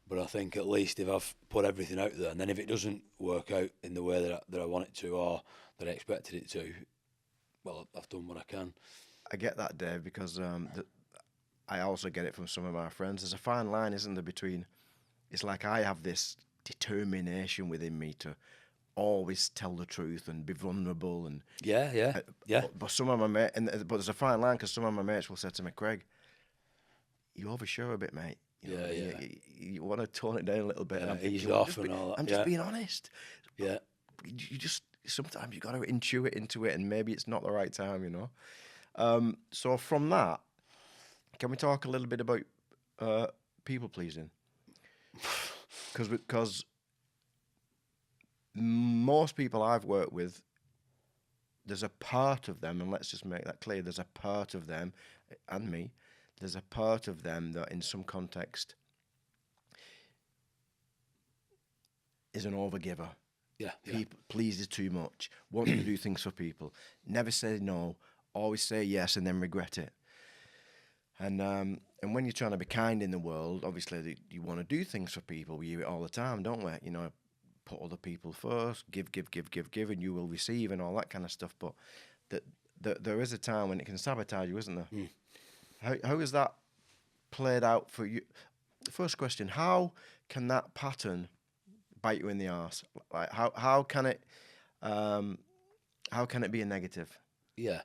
But I think at least if I've put everything out there, and then if it doesn't work out in the way that I want it to, or that I expected it to, well, I've done what I can. I get that, Dave, because I also get it from some of my friends. There's a fine line, isn't there, between, it's like I have this determination within me to always tell the truth and be vulnerable and yeah. But some of my mates, but there's a fine line because some of my mates will say to me, Craig, you overshare a bit, mate. You want to tone it down a little bit. Yeah, ease off and all that. I'm just being honest. Yeah. You just, sometimes you got to intuit into it, and maybe it's not the right time, So from that, can we talk a little bit about people pleasing? Because most people I've worked with, there's a part of them, and let's just make that clear, there's a part of them, and me, there's a part of them that in some context is an overgiver. Yeah. People pleases too much, wanting to do things for people, never say no, always say yes and then regret it. And when you're trying to be kind in the world, obviously you want to do things for people. We hear it all the time, don't we? Put other people first, give, and you will receive, and all that kind of stuff. But there is a time when it can sabotage you, isn't there? How is that played out for you? First question: how can that pattern bite you in the arse? Like how can it be a negative? Yeah.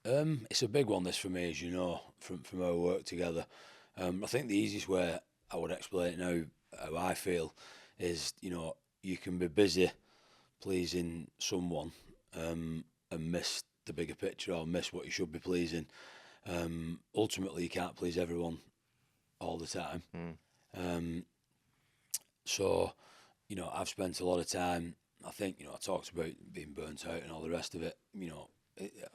It's a big one, this, for me, as you know, from our work together. I think the easiest way I would explain it now, how I feel, is, you can be busy pleasing someone and miss the bigger picture, or miss what you should be pleasing. Ultimately, you can't please everyone all the time. So, I've spent a lot of time, I think, I talked about being burnt out and all the rest of it,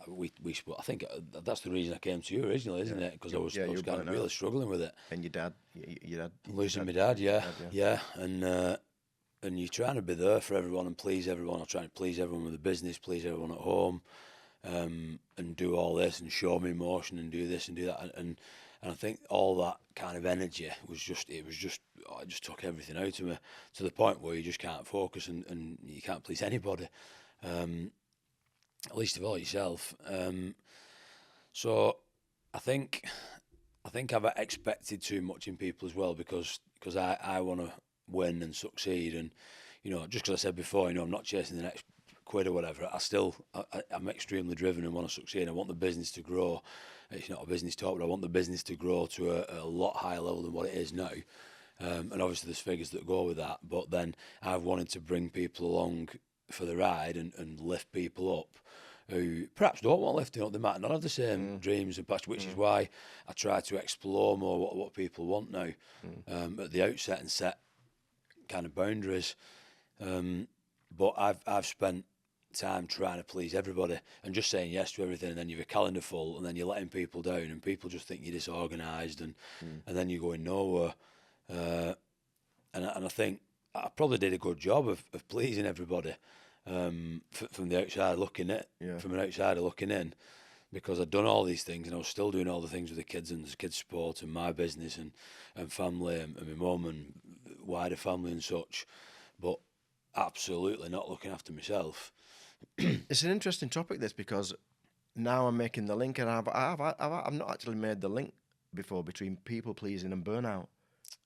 we split. I think that's the reason I came to you originally, isn't it? Because I was kind of really struggling with it. And your dad, losing my dad, and you're trying to be there for everyone and please everyone. I'm trying to please everyone with the business, please everyone at home, and do all this and show me emotion and do this and do that. And I think all that kind of energy was just, it just took everything out of me, to the point where you just can't focus and you can't please anybody. At least of all yourself. So I think I've expected too much in people as well, because I want to win and succeed, and just because I said before, I'm not chasing the next quid or whatever. I'm extremely driven and want to succeed. I want the business to grow. It's not a business talk, but I want the business to grow to a lot higher level than what it is now. And obviously there's figures that go with that, but then I've wanted to bring people along for the ride and lift people up who perhaps don't want lifting up. They might not have the same dreams and passion, which is why I try to explore more what people want now at the outset, and set kind of boundaries. But I've spent time trying to please everybody and just saying yes to everything, and then you've a calendar full, and then you're letting people down, and people just think you're disorganised, and then you're going nowhere. And I think I probably did a good job of pleasing everybody. From the outside looking from an outsider looking in, because I'd done all these things, and I was still doing all the things with the kids and the kids' sport and my business and family and my mum and wider family and such, but absolutely not looking after myself. It's an interesting topic, this, because now I'm making the link, and I've not actually made the link before between people pleasing and burnout.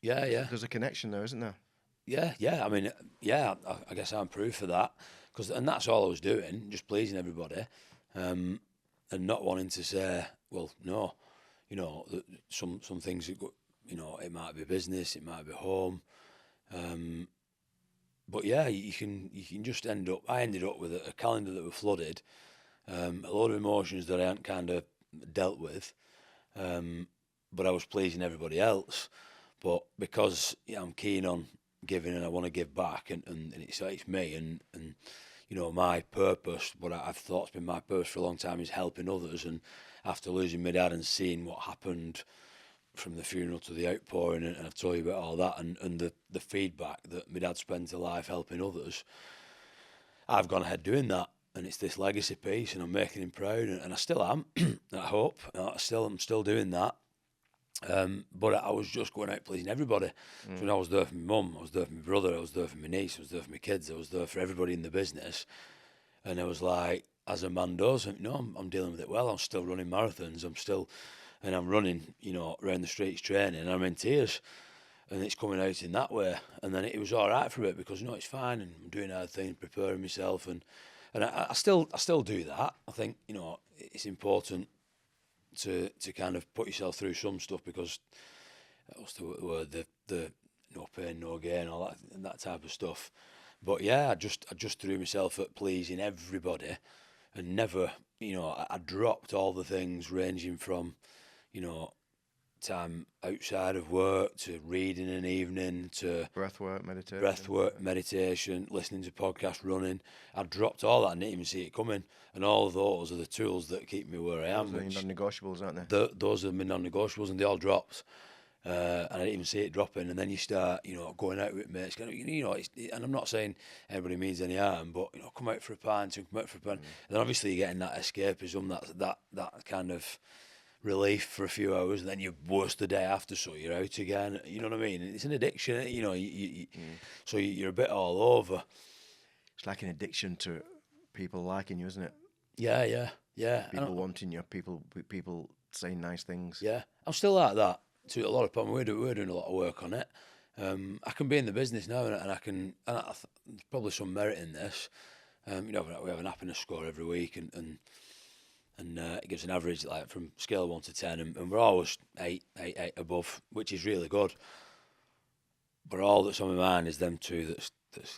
Yeah, yeah. There's a connection there, isn't there? Yeah. I mean, yeah, I guess I'm proof for that. And that's all I was doing, just pleasing everybody, and not wanting to say, well, no, you know, some things, you know, it might be business, it might be home, but yeah, you can just end up. I ended up with a calendar that was flooded, a lot of emotions that I hadn't kind of dealt with, but I was pleasing everybody else. But because I'm keen on giving and I want to give back, and it's me and you know, my purpose, what I've thought's been my purpose for a long time, is helping others. And after losing my dad and seeing what happened from the funeral to the outpouring, and I've told you about all that, and the feedback that my dad spent a life helping others, I've gone ahead doing that. And it's this legacy piece, and I'm making him proud, and I still am. I hope I'm still doing that. But I was just going out pleasing everybody. So when I was there for my mum, I was there for my brother, I was there for my niece, I was there for my kids, I was there for everybody in the business. And I was like, as a man does, I'm dealing with it well. I'm still running marathons. I'm running, you know, around the streets training, and I'm in tears. And it's coming out in that way. And then it was all right for it, because, you know, it's fine, and I'm doing other things, preparing myself, and I still do that. I think, you know, it's important to kind of put yourself through some stuff, because what's the word, the no pain, no gain, all that, and that type of stuff. But yeah, I just threw myself at pleasing everybody, and never, you know, I dropped all the things ranging from, you know, time outside of work to reading an evening to Breath work, meditation, listening to podcasts, running. I dropped all that and didn't even see it coming. And all of those are the tools that keep me where I am. Those are your non-negotiables, aren't they? Those are my non-negotiables, and they all dropped. And I didn't even see it dropping. And then you start, you know, going out with mates. You know, and I'm not saying anybody means any harm, but, you know, come out for a pint. And then obviously you're getting that escapism, that kind of relief for a few hours, and then you're worse the day after, so you're out again. You know what I mean? It's an addiction, you know. So you're a bit all over. It's like an addiction to people liking you, isn't it? Yeah. People wanting you, people saying nice things. Yeah, I'm still like that to a lot of people. We're doing a lot of work on it. I can be in the business now, and there's probably some merit in this. You know, we have an happiness score every week, and it gives an average, like, from scale of 1 to 10, and we're always 8 above, which is really good. But all that's on my mind is them two that's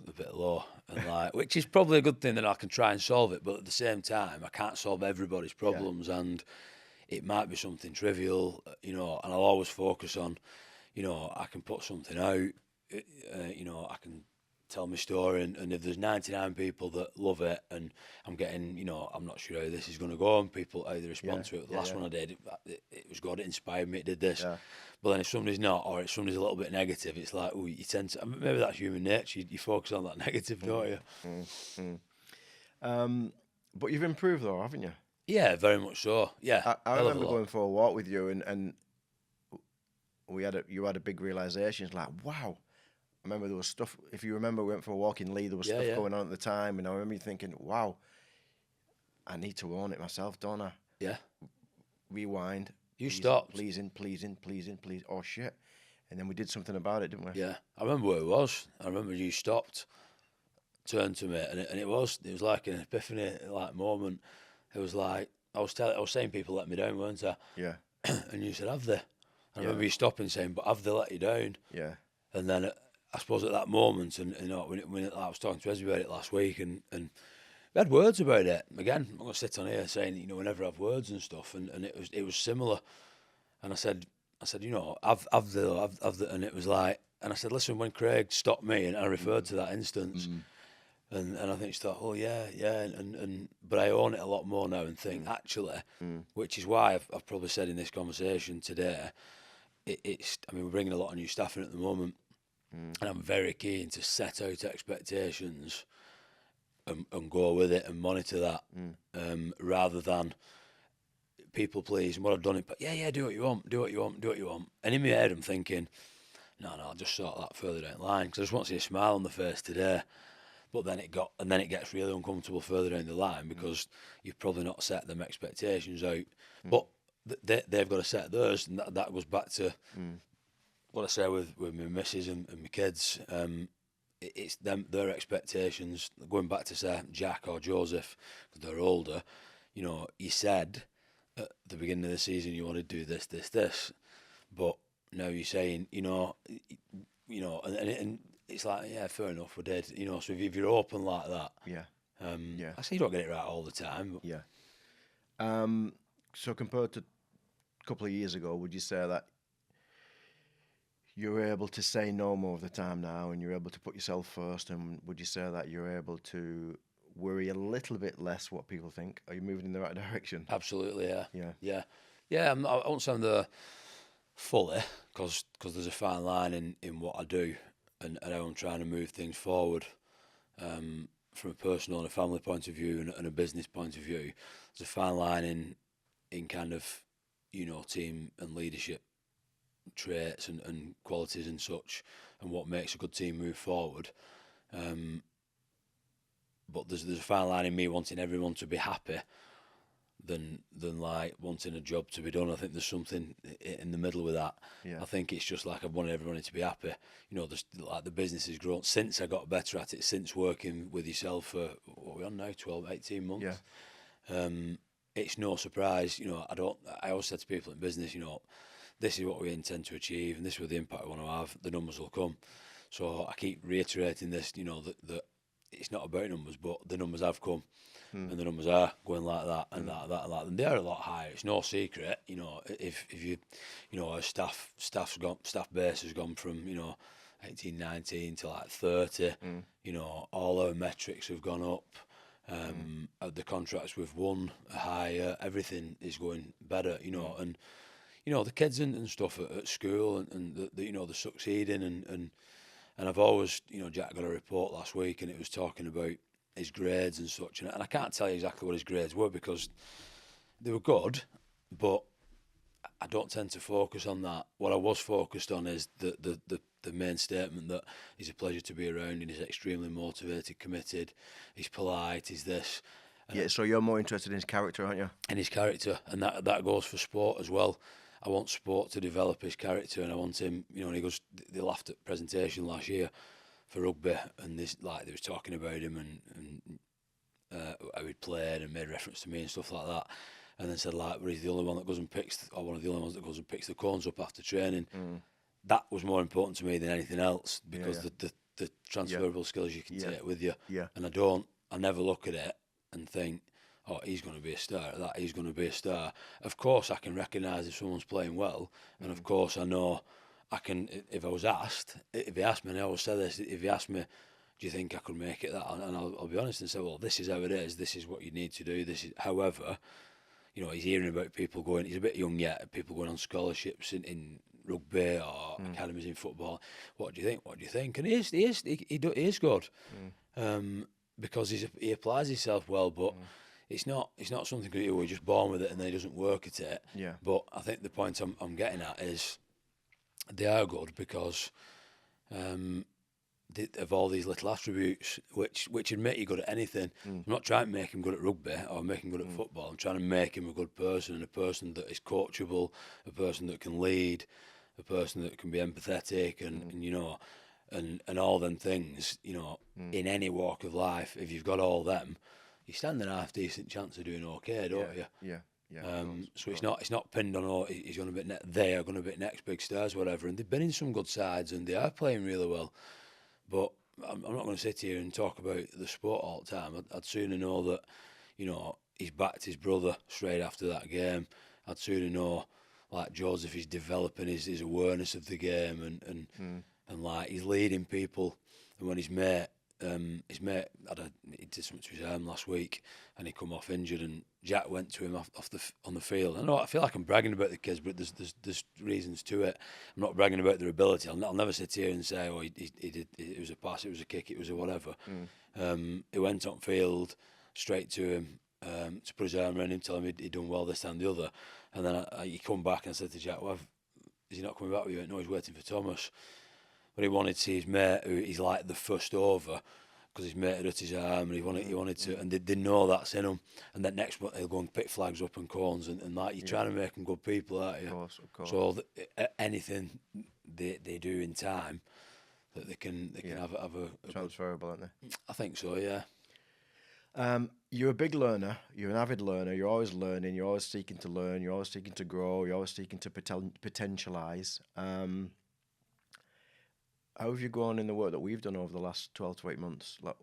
a bit low, and like, which is probably a good thing, that I can try and solve it. But at the same time, I can't solve everybody's problems, and it might be something trivial, you know. And I'll always focus on, you know, I can put something out, you know, I can tell my story, and if there's 99 people that love it, and I'm getting, you know, I'm not sure how this is going to go, and people, how they respond to it. The last one I did, it was good, it inspired me, it did this. Yeah. But then if somebody's not, or if somebody's a little bit negative, it's like, oh, you tend to, maybe that's human nature, you focus on that negative, don't you? But you've improved though, haven't you? Yeah, very much so. Yeah. I remember going for a walk with you, and you had a big realisation. It's like, wow. I remember there was stuff, if you remember, we went for a walk in Lee, there was stuff going on at the time, and I remember thinking, wow, I need to own it myself, don't I? Yeah. Rewind. You stopped. Pleasing. Oh, shit. And then we did something about it, didn't we? Yeah. I remember where it was. I remember you stopped, turned to me, and it was like an epiphany, like, moment. It was like, I was saying people let me down, weren't I? Yeah. And you said, have they? I remember you stopping saying, but have they let you down? Yeah. And then I suppose at that moment, and you know, when I was talking to Esme about it last week, and we had words about it. Again, I'm going to sit on here saying, you know, we never have words and stuff, and it was similar. And I said, you know, have the, and it was like, and I said, listen, when Craig stopped me, and I referred to that instance, and I think she thought, oh yeah, but I own it a lot more now, and think actually, which is why I've probably said in this conversation today, it's, I mean, we're bringing a lot of new staff in at the moment. And I'm very keen to set out expectations and go with it and monitor that, rather than people please. And what I've done is, but yeah, do what you want. And in my head, I'm thinking, no, I'll just sort that further down the line, because I just want to see a smile on the face today. But then it gets really uncomfortable further down the line because you've probably not set them expectations out. But they've got to set theirs, and that goes back to what I say with my missus and my kids. It's their expectations. Going back to say Jack or Joseph, because they're older. You said at the beginning of the season you want to do this, but now you're saying, and it's like, yeah, fair enough, we did. So if you're open like that, I say you don't get it right all the time. But. Yeah. So compared to a couple of years ago, would you say that you're able to say no more of the time now, and you're able to put yourself first? And would you say that you're able to worry a little bit less what people think? Are you moving in the right direction? Absolutely, yeah. Yeah. I won't sound there fully because there's a fine line in what I do and how I'm trying to move things forward from a personal and a family point of view and a business point of view. There's a fine line in kind of team and leadership traits and qualities and such, and what makes a good team move forward. But there's a fine line in me wanting everyone to be happy than like wanting a job to be done. I think there's something in the middle with that. Yeah. I think it's just like I wanted everyone to be happy. There's like the business has grown since I got better at it, since working with yourself for, what are we on now, 12, 18 months. Yeah. It's no surprise, I always said to people in business, this is what we intend to achieve and this is what the impact we want to have, the numbers will come. So I keep reiterating this, that it's not about numbers, but the numbers have come. And the numbers are going like that and that, and they are a lot higher. It's no secret, if you, our staff base has gone from 18, 19 to like 30. All our metrics have gone up. The contracts we've won are higher. Everything is going better, and the kids and stuff at school and they're succeeding and I've always, Jack got a report last week and it was talking about his grades and such, and I can't tell you exactly what his grades were because they were good, but I don't tend to focus on that. What I was focused on is the main statement that he's a pleasure to be around and he's extremely motivated, committed, he's polite, he's this. Yeah, so you're more interested in his character, aren't you? In his character, and that goes for sport as well. I want sport to develop his character, and I want him, and he goes, they laughed at presentation last year for rugby, and they was talking about him and how he played and made reference to me and stuff like that, and then said like, well, he's the only one that goes and picks, or one of the only ones that goes and picks the cones up after training. That was more important to me than anything else because the transferable skills you can take with you, and I never look at it and think, oh, he's going to be a star at that, he's going to be a star. Of course I can recognise if someone's playing well, and of course I know I can, if he asked me, and I always say this, if he asked me, do you think I could make it that, and I'll be honest and say, well, this is how it is, this is what you need to do, this is, however, he's hearing about people going, he's a bit young yet, people going on scholarships in rugby or academies in football. What do you think? And he is good, because he applies himself well, but it's not something that you're just born with it and then he doesn't work at it. Yeah. But I think the point I'm getting at is they are good because of all these little attributes which would make you good at anything. I'm not trying to make him good at rugby or make him good at football. I'm trying to make him a good person, and a person that is coachable, a person that can lead, a person that can be empathetic and all them things, in any walk of life. If you've got all them, you stand a half decent chance of doing okay, don't you? Yeah. So it's not pinned on, he's going to be they are going to be next big stars, whatever. And they've been in some good sides and they are playing really well. But I'm not going to sit here and talk about the sport all the time. I'd sooner know that, he's backed his brother straight after that game. I'd sooner know, like Joseph is developing his awareness of the game and like he's leading people. And when his mate he did something to his arm last week and he come off injured, and Jack went to him on the field. I feel like I'm bragging about the kids, but there's reasons to it. I'm not bragging about their ability. I'll never sit here and say, oh, he did, it was a pass, it was a kick, it was a whatever. He went on field straight to him to put his arm around him, tell him he'd done well this time the other, and then he come back and I said to Jack, well, is he not coming back with you? He went, no, he's waiting for Thomas. But he wanted to see his mate, who he's like the first over, because his mate had hurt his arm and he wanted to, and they know that's in him. And then next month he'll go and pick flags up and cones, and like you're trying to make them good people, aren't you? Of course. So anything they do in time that they can have a Transferable, aren't they? I think so, yeah. You're a big learner. You're an avid learner. You're always learning. You're always seeking to learn. You're always seeking to grow. You're always seeking to potentialize. How have you grown in the work that we've done over the last 12 to 8 months? Like,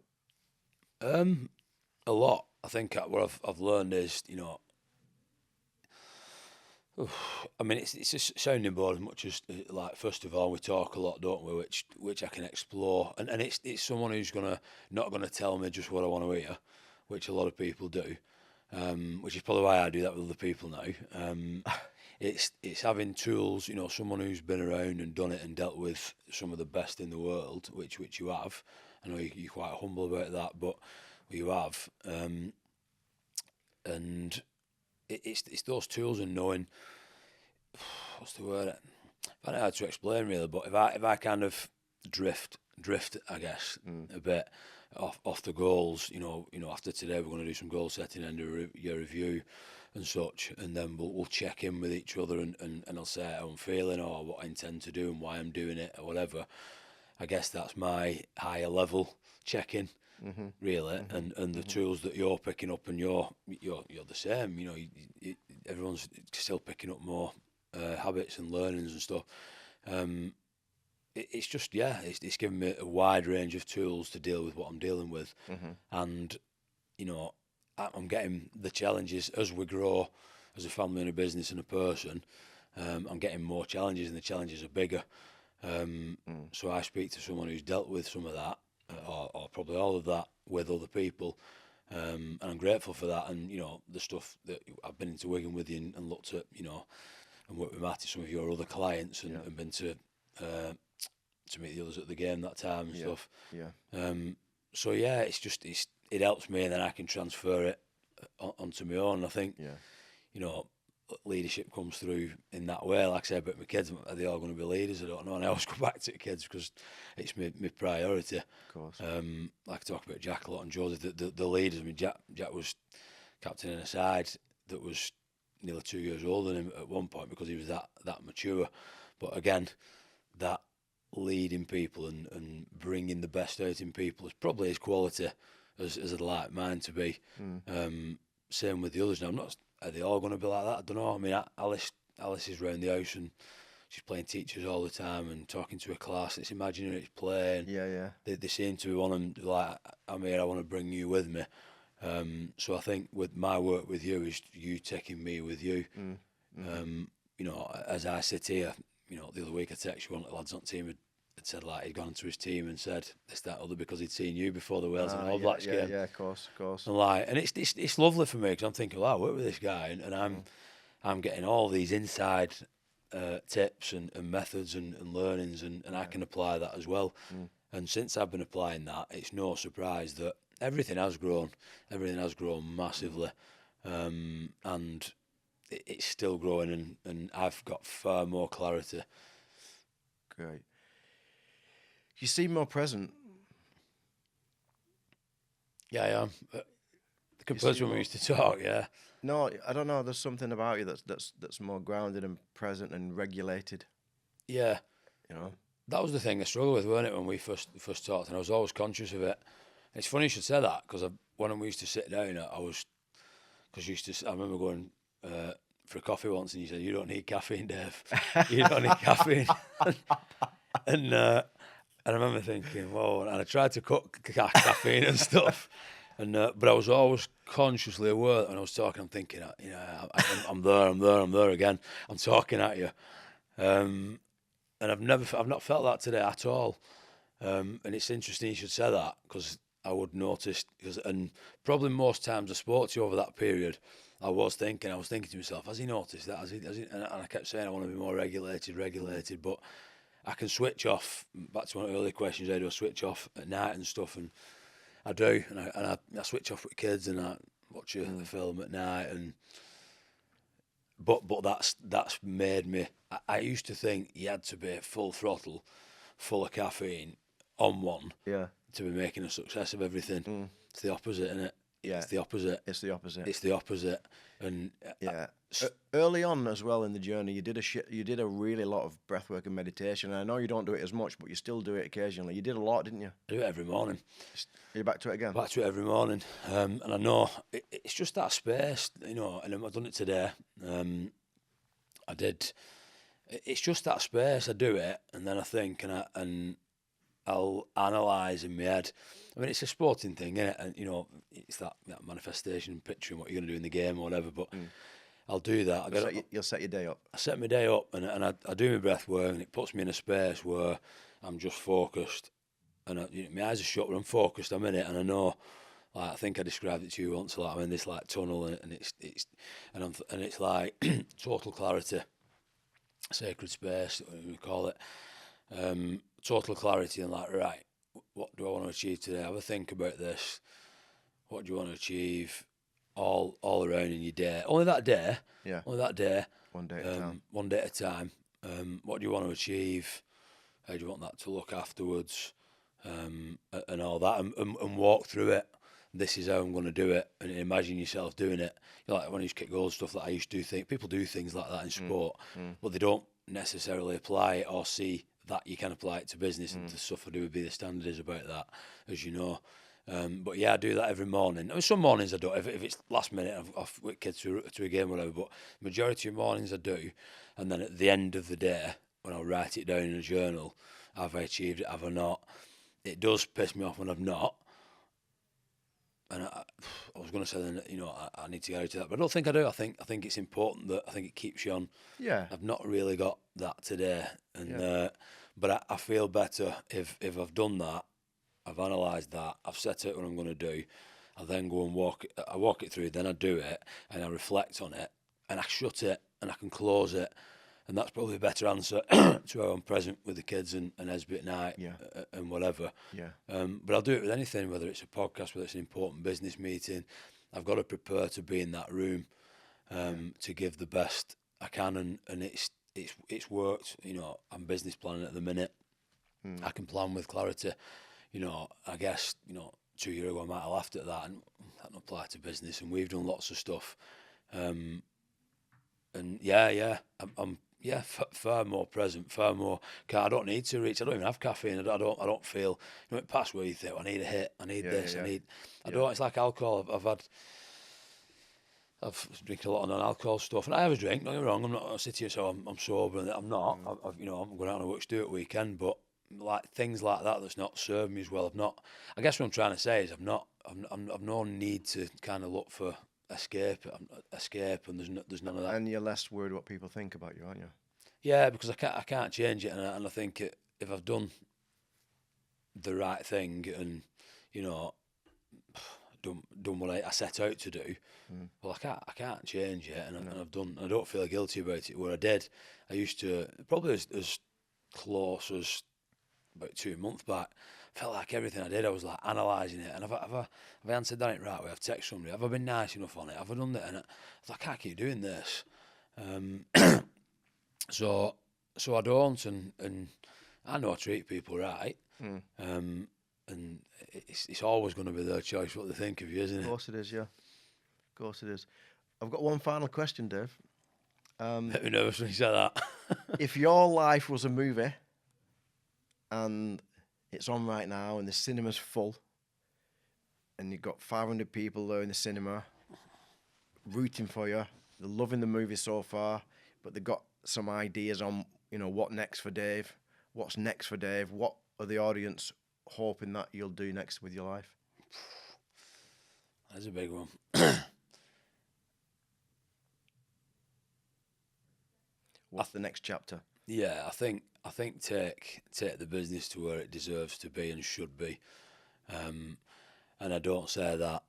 a lot. I think what I've learned is, I mean, it's a sounding board as much as, like, first of all, we talk a lot, don't we? Which I can explore, and it's someone who's not gonna tell me just what I want to hear, which a lot of people do, which is probably why I do that with other people now. It's having tools, someone who's been around and done it and dealt with some of the best in the world, which you have. I know you're quite humble about that, but you have, and it's those tools and knowing, what's the word? I don't know how to explain really, but if I kind of drift, I guess, a bit off the goals, after today we're going to do some goal setting and a review and such, and then we'll check in with each other and I'll say how I'm feeling or what I intend to do and why I'm doing it or whatever. I guess that's my higher level check-in, really, and the tools that you're picking up, and you're the same. Everyone's still picking up more habits and learnings and stuff. It's just it's given me a wide range of tools to deal with what I'm dealing with, and I'm getting the challenges as we grow as a family and a business and a person. I'm getting more challenges, and the challenges are bigger. So I speak to someone who's dealt with some of that, or probably all of that, with other people, and I'm grateful for that. And the stuff that I've been into Wigan with you and looked at, and worked with Matty, some of your other clients, and been to meet the others at the game that time and stuff. So it helps me, and then I can transfer it onto my own. I think leadership comes through in that way. Like I said about my kids, are they all going to be leaders? I don't know. And I always go back to the kids because it's my priority. Of course. Like I talk about Jack a lot and Josie, the leaders. I mean, Jack was captain in a side that was nearly 2 years older than him at one point because he was that mature. But again, that leading people and bringing the best out in people is probably his quality as I'd like mine to be. Same with the others. Now, are they all going to be like that? I don't know. I mean, Alice is round the house and she's playing teachers all the time and talking to a class. It's imagining it's playing. They seem to be wanting, like, I'm here, I want to bring you with me. So I think with my work with you is you taking me with you. As I sit here, the other week I texted you, one of the lads on the team had said, like, he'd gone to his team and said this, that, other because he'd seen you before the Wales and All Blacks game. Yeah, of course. And it's lovely for me because I'm thinking, I work with this guy, and I'm getting all these inside tips and methods and learnings, and I can apply that as well. And since I've been applying that, it's no surprise that everything has grown massively, and it's still growing, and I've got far more clarity. Great. You seem more present. Yeah, I am. Compared to when we used to talk, yeah. No, I don't know. There's something about you that's more grounded and present and regulated. Yeah. That was the thing I struggled with, weren't it, when we first talked, and I was always conscious of it. It's funny you should say that, because when we used to sit down, I remember going for a coffee once, and you said, "You don't need caffeine, Dave. You don't need caffeine." And I remember thinking, whoa, and I tried to cut caffeine and stuff, but I was always consciously aware that when I was talking, I'm thinking, I'm there again. I'm talking at you, and I've not felt that today at all. And it's interesting you should say that, because I would notice, and probably most times I spoke to you over that period, I was thinking to myself, has he noticed that? Has he? And I kept saying I want to be more regulated, but I can switch off. Back to one of the earlier questions, I do a switch off at night and stuff, and I do, and I switch off with kids, and I watch a film at night, but that's made me. I used to think you had to be full throttle, full of caffeine on one, to be making a success of everything. It's the opposite, isn't it? Yeah. It's the opposite. It's the opposite. It's the opposite. And Yeah. Early on as well in the journey, you did a really lot of breathwork and meditation. And I know you don't do it as much, but you still do it occasionally. You did a lot, didn't you? I do it every morning. You're back to it again? Back to it every morning. And I know it's just that space, you know, and I've done it today. I did. It's just that space. I do it, and then I think, and I'll analyse in my head. I mean, it's a sporting thing, isn't it? And, you know, it's that manifestation, picturing what you're going to do in the game or whatever, but I'll do that. You'll set your day up. I set my day up, and I do my breath work, and it puts me in a space where I'm just focused. And my eyes are shut, but I'm focused, I'm in it, and I know, like, I think I described it to you once, like I'm in this like tunnel, and it's like total clarity, sacred space, we call it, total clarity, and like, right, what do I want to achieve today? Have a think about this. What do you want to achieve? All around in your day. Only that day. Yeah. Only that day. One day at a time. One day at a time. What do you want to achieve? How do you want that to look afterwards? And all that, and walk through it. This is how I'm going to do it, and imagine yourself doing it. You know, like when I used to kick goals, stuff that I used to do. People do things like that in sport, but they don't necessarily apply it or see that you can apply it to business, and the stuff I do would be the standard is about that, as you know. But yeah, I do that every morning. I mean, some mornings I don't. If it's last minute, I've with kids to a game or whatever. But majority of mornings I do, and then at the end of the day, when I write it down in a journal, have I achieved it? Have I not? It does piss me off when I've not. And I was going to say then, you know, I need to get out of that, but I don't think I do. I think it's important that I think it keeps you on. Yeah. I've not really got that today, and but I feel better if I've done that. I've analysed that. I've set out what I'm going to do. I then go and walk it through. Then I do it, and I reflect on it, and I shut it, and I can close it. And that's probably a better answer to how I'm present with the kids and Esby at night and whatever. Yeah. But I'll do it with anything, whether it's a podcast, whether it's an important business meeting. I've got to prepare to be in that room to give the best I can, and it's worked. You know, I'm business planning at the minute. I can plan with clarity. You know, I guess, you know, 2 years ago I might have laughed at that, and that doesn't apply to business. And we've done lots of stuff. And I'm far more present, far more. I don't need to reach. I don't even have caffeine. I don't feel. You know, it past where you think, I need a hit. I need this. Yeah. I don't. It's like alcohol. I've drinking a lot of non-alcohol stuff, and I have a drink. Don't get me wrong. I'm not sitting here, so I'm sober, and I'm not. I'm going out on a work do at weekend, but like things like that that's not served me as well. I've not. I guess what I'm trying to say is I've no need to kind of look for escape, and there's none of that. And you're less worried what people think about you, aren't you? Yeah, because I can't change it, and I think if I've done the right thing and, you know, done what I set out to do, well, I can't change it, and I've done. I don't feel guilty about it. Where I did, I used to probably as close as about 2 months back. Felt like everything I did, I was like analysing it, and have I answered that it right way? I've texted somebody. Have I been nice enough on it? Have I done that? And I was like, I can't keep doing this. So I don't, and I know I treat people right. And it's always going to be their choice what they think of you, isn't it? Of course it is, yeah. Of course it is. I've got one final question, Dave. Let me nervous when you say that. If your life was a movie, and it's on right now, and the cinema's full, and you've got 500 people there in the cinema rooting for you, they're loving the movie so far, but they've got some ideas on, you know, what next for Dave, what's next for Dave, what are the audience hoping that you'll do next with your life? That's a big one. What's the next chapter? Yeah, I think take the business to where it deserves to be and should be, and I don't say that.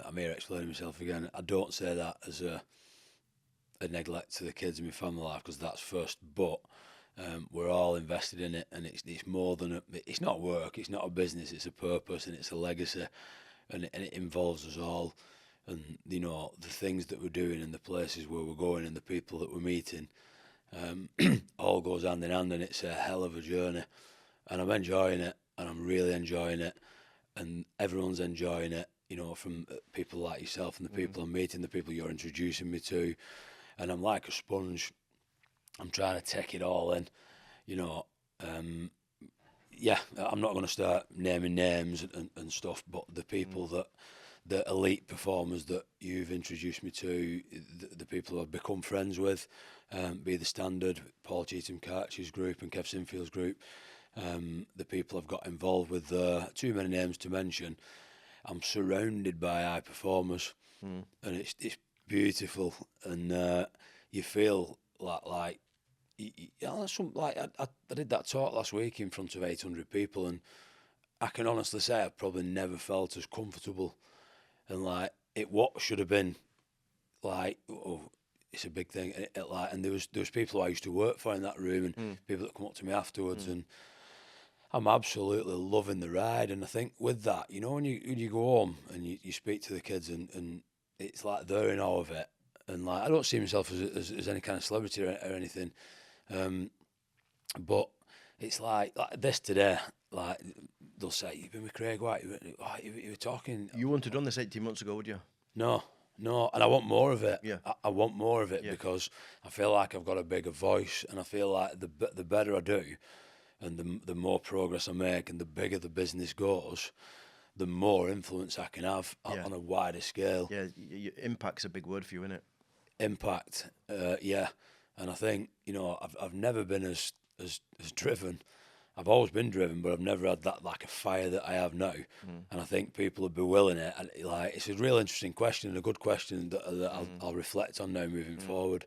I'm here explaining myself again. I don't say that as a neglect to the kids and my family life, because that's first. But we're all invested in it, and it's more than it's not work. It's not a business. It's a purpose, and it's a legacy, and it involves us all. And you know, the things that we're doing and the places where we're going and the people that we're meeting. All goes hand in hand, and it's a hell of a journey, and I'm enjoying it, and I'm really enjoying it, and everyone's enjoying it, you know, from people like yourself and the people I'm meeting, the people you're introducing me to, and I'm like a sponge. I'm trying to take it all in, you know. Yeah, I'm not going to start naming names and stuff, but the people the elite performers that you've introduced me to, the people who I've become friends with, be the Standard, Paul Cheetham-Cartch's group and Kev Sinfield's group, the people I've got involved with there, too many names to mention. I'm surrounded by high performers, and it's beautiful, and you feel like I did that talk last week in front of 800 people, and I can honestly say I've probably never felt as comfortable, and like what should have been like, oh, it's a big thing, and there was people who I used to work for in that room, and people that come up to me afterwards, and I'm absolutely loving the ride. And I think with that, you know, when you go home and you speak to the kids, and it's like they're in awe of it, and like I don't see myself as any kind of celebrity or anything. But it's like this today, like they'll say, "You've been with Craig White, you were talking." You wouldn't have done this 18 months ago, would you? No, and I want more of it. Yeah. I want more of it because I feel like I've got a bigger voice, and I feel like the better I do, and the more progress I make, and the bigger the business goes, the more influence I can have on a wider scale. Yeah, impact's a big word for you, isn't it? Impact, yeah. And I think, you know, I've never been as driven. I've always been driven, but I've never had that like a fire that I have now. And I think people are bewilling it. And like, it's a real interesting question, and a good question that I'll reflect on now moving forward.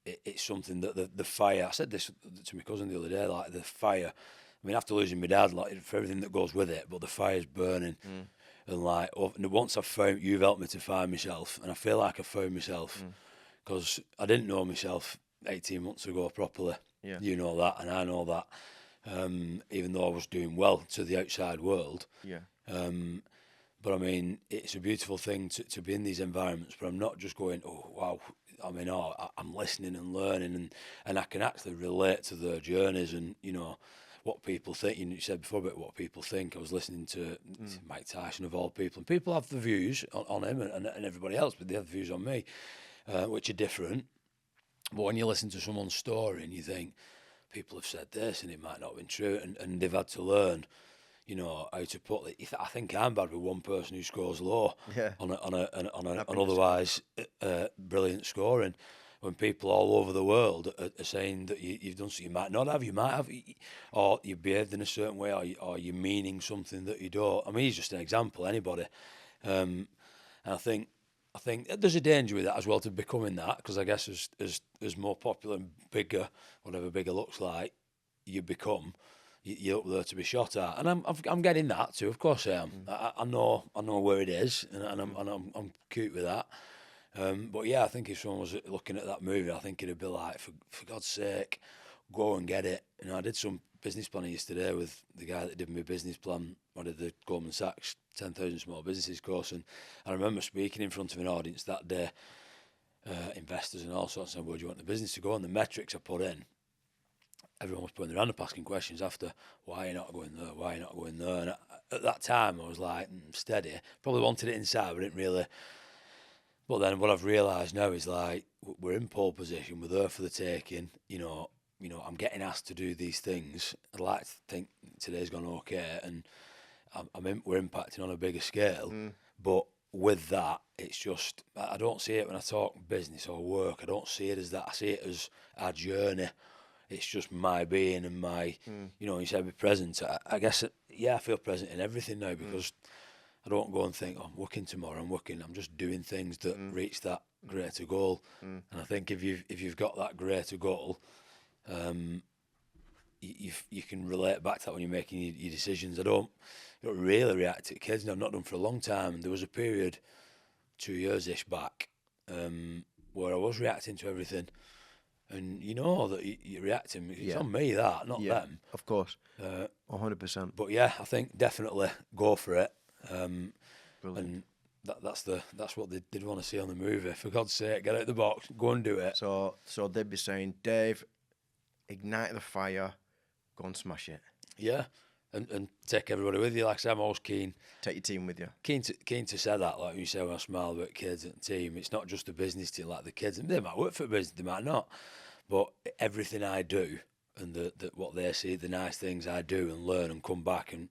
It's something that the fire. I said this to my cousin the other day. Like the fire. I mean, after losing my dad, like for everything that goes with it, but the fire's burning. And like once you've helped me to find myself, and I feel like I found myself. Because I didn't know myself 18 months ago properly. Yeah. You know that, and I know that. Even though I was doing well to the outside world. Yeah. But I mean, it's a beautiful thing to be in these environments, but I'm not just going, oh, wow. I mean, I'm listening and learning, and I can actually relate to their journeys and, you know, what people think. You said before about what people think. I was listening to Mike Tyson, of all people, and people have the views on him and everybody else, but they have the views on me. Which are different. But when you listen to someone's story and you think, people have said this and it might not have been true, and they've had to learn, you know, how to put it. I think I'm bad with one person who scores low on an otherwise brilliant scoring. When people all over the world are saying that you've done something you might not have, you might have, or you behaved in a certain way, or you're meaning something that you don't. I mean, he's just an example, anybody. And I think there's a danger with that as well, to becoming that, because I guess as more popular and bigger, whatever bigger looks like, you become, you're up there to be shot at, and I'm getting that too. Of course I am. I know where it is, and I'm cute with that. But yeah, I think if someone was looking at that movie, I think it'd be like, for God's sake, go and get it. You know, I did some business planning yesterday with the guy that did my business plan. I did the Goldman Sachs 10,000 Small Businesses course, and I remember speaking in front of an audience that day, investors and all sorts, and where do you want the business to go? And the metrics I put in, everyone was putting their hand up asking questions after, why are you not going there? Why are you not going there? And at that time, I was like, steady. Probably wanted it inside, but didn't really. But then what I've realised now is like, we're in pole position, we're there for the taking, you know, I'm getting asked to do these things. I'd like to think today's gone okay, and we're impacting on a bigger scale. But with that, it's just, I don't see it when I talk business or work. I don't see it as that. I see it as our journey. It's just my being and my, you know, you said be present. I guess, I feel present in everything now, because I don't go and think, oh, I'm working tomorrow, I'm just doing things that reach that greater goal. And I think if you've got that greater goal, you can relate back to that when you're making your decisions. I don't really react to kids, and I've not done for a long time. And there was a period, 2 years-ish back, where I was reacting to everything. And you know that you're reacting. It's on me, that, not them. Of course. 100%. But yeah, I think definitely go for it. Brilliant. And that's what they did want to see on the movie. For God's sake, get out of the box, go and do it. So they'd be saying, Dave, ignite the fire, go and smash it. Yeah, and take everybody with you. Like I said, I'm always keen Take your team with you. to say that. Like you say, when I smile about kids and team, it's not just a business team. Like the kids, and they might work for a business, they might not, but everything I do and the what they see, the nice things I do and learn and come back, and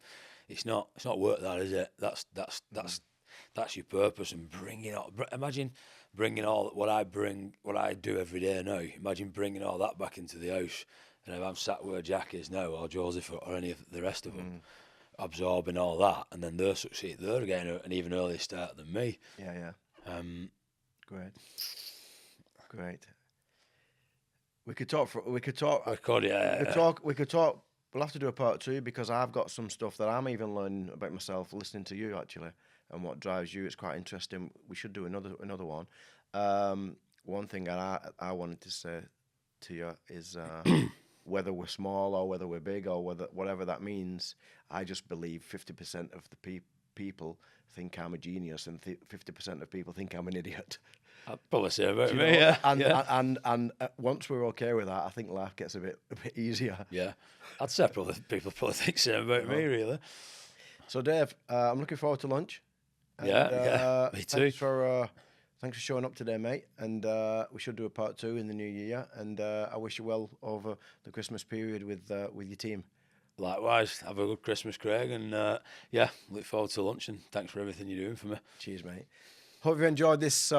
it's not work, that is it. That's your purpose, and imagine bringing all what I do every day now. Imagine bringing all that back into the house, and if I'm sat where Jack is now, or Joseph, or any of the rest of them, absorbing all that, and then they're succeeding, they're getting an even earlier start than me. Yeah. Great. We could talk. We could talk. We'll have to do a part 2 because I've got some stuff that I'm even learning about myself listening to you actually, and what drives you. It's quite interesting. We should do another one. One thing that I wanted to say to you is whether we're small or whether we're big or whatever that means, I just believe 50% of the people think I'm a genius and 50% of people think I'm an idiot. I'd probably say about me, yeah. And once we're okay with that, I think life gets a bit easier. Yeah, I'd say people probably think the same about me, really. So Dave, I'm looking forward to lunch. And, yeah, me too. Thanks for showing up today, mate. And we should do a part 2 in the new year. And I wish you well over the Christmas period with your team. Likewise, have a good Christmas, Craig. And look forward to lunch. And thanks for everything you're doing for me. Cheers, mate. Hope you enjoyed this